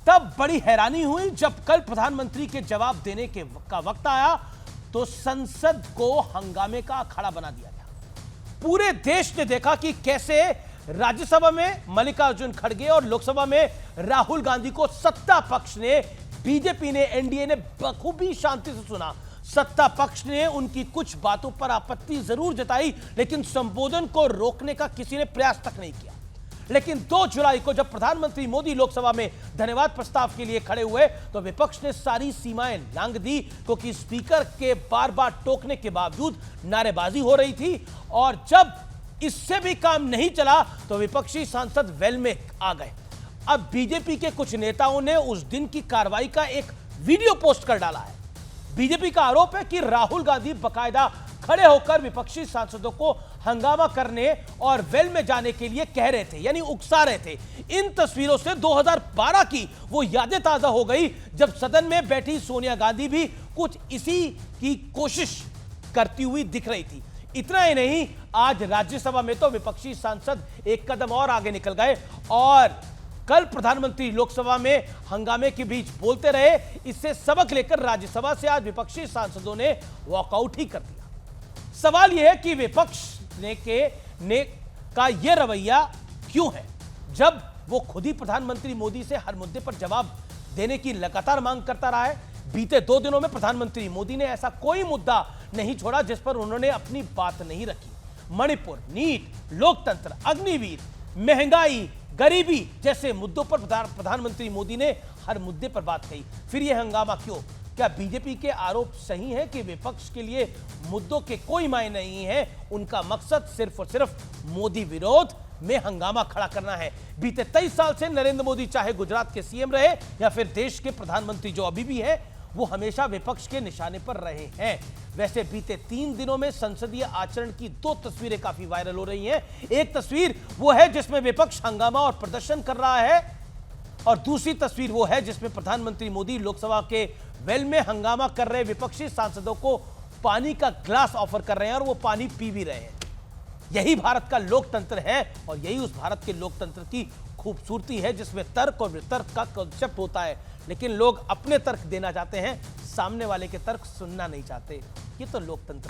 तब बड़ी हैरानी हुई जब कल प्रधानमंत्री के जवाब देने का वक्त आया तो संसद को हंगामे का अखाड़ा बना दिया गया। पूरे देश ने देखा कि कैसे राज्यसभा में मल्लिकार्जुन खड़गे और लोकसभा में राहुल गांधी को सत्ता पक्ष ने, बीजेपी ने, एनडीए ने बखूबी शांति से सुना। सत्ता पक्ष ने उनकी कुछ बातों पर आपत्ति जरूर जताई, लेकिन संबोधन को रोकने का किसी ने प्रयास तक नहीं किया। लेकिन 2 जुलाई को जब प्रधानमंत्री मोदी लोकसभा में धन्यवाद प्रस्ताव के लिए खड़े हुए तो विपक्ष ने सारी सीमाएं लांघ दी, क्योंकि स्पीकर के बार बार टोकने के बावजूद नारेबाजी हो रही थी। और जब इससे भी काम नहीं चला तो विपक्षी सांसद वेल में आ गए। अब बीजेपी के कुछ नेताओं ने उस दिन की कार्रवाई का एक वीडियो पोस्ट कर डाला है। बीजेपी का आरोप है कि राहुल गांधी बकायदा खड़े होकर विपक्षी सांसदों को हंगामा करने और वेल में जाने के लिए कह रहे थे, यानी उकसा रहे थे। इन तस्वीरों से 2012 की वो यादें ताजा हो गई जब सदन में बैठी सोनिया गांधी भी कुछ इसी की कोशिश करती हुई दिख रही थी। इतना ही नहीं, आज राज्यसभा में तो विपक्षी सांसद एक कदम और आगे निकल गए और कल प्रधानमंत्री लोकसभा में हंगामे के बीच बोलते रहे। इससे सबक लेकर राज्यसभा से आज विपक्षी सांसदों ने वॉकआउट ही कर दिया। सवाल यह है कि विपक्ष का यह रवैया क्यों है, जब वो खुद ही प्रधानमंत्री मोदी से हर मुद्दे पर जवाब देने की लगातार मांग करता रहा है। बीते 2 दिनों में प्रधानमंत्री मोदी ने ऐसा कोई मुद्दा नहीं छोड़ा जिस पर उन्होंने अपनी बात नहीं रखी। मणिपुर, नीट, लोकतंत्र, अग्निवीर, महंगाई, गरीबी जैसे मुद्दों पर प्रधानमंत्री मोदी ने हर मुद्दे पर बात कही। फिर यह हंगामा क्यों? क्या बीजेपी के आरोप सही है कि विपक्ष के लिए मुद्दों के कोई मायने नहीं है, उनका मकसद सिर्फ और सिर्फ मोदी विरोध में हंगामा खड़ा करना है? बीते 23 साल से नरेंद्र मोदी चाहे गुजरात के सीएम रहे या फिर देश के प्रधानमंत्री जो अभी भी है, वो हमेशा विपक्ष के निशाने पर रहे हैं। वैसे बीते 3 दिनों में संसदीय आचरण की 2 तस्वीरें काफी वायरल हो रही हैं। एक तस्वीर वो है जिसमें विपक्ष हंगामा और प्रदर्शन कर रहा है और दूसरी तस्वीर वो है जिसमें प्रधानमंत्री मोदी लोकसभा के वेल में हंगामा कर रहे विपक्षी सांसदों को पानी का ग्लास ऑफर कर रहे हैं और वो पानी पी भी रहे हैं। यही भारत का लोकतंत्र है और यही उस भारत के लोकतंत्र की खूबसूरती है जिसमें तर्क और वितर्क का कॉन्सेप्ट होता है, लेकिन लोग अपने तर्क देना चाहते हैं, सामने वाले के तर्क सुनना नहीं चाहते। ये तो लोकतंत्र है।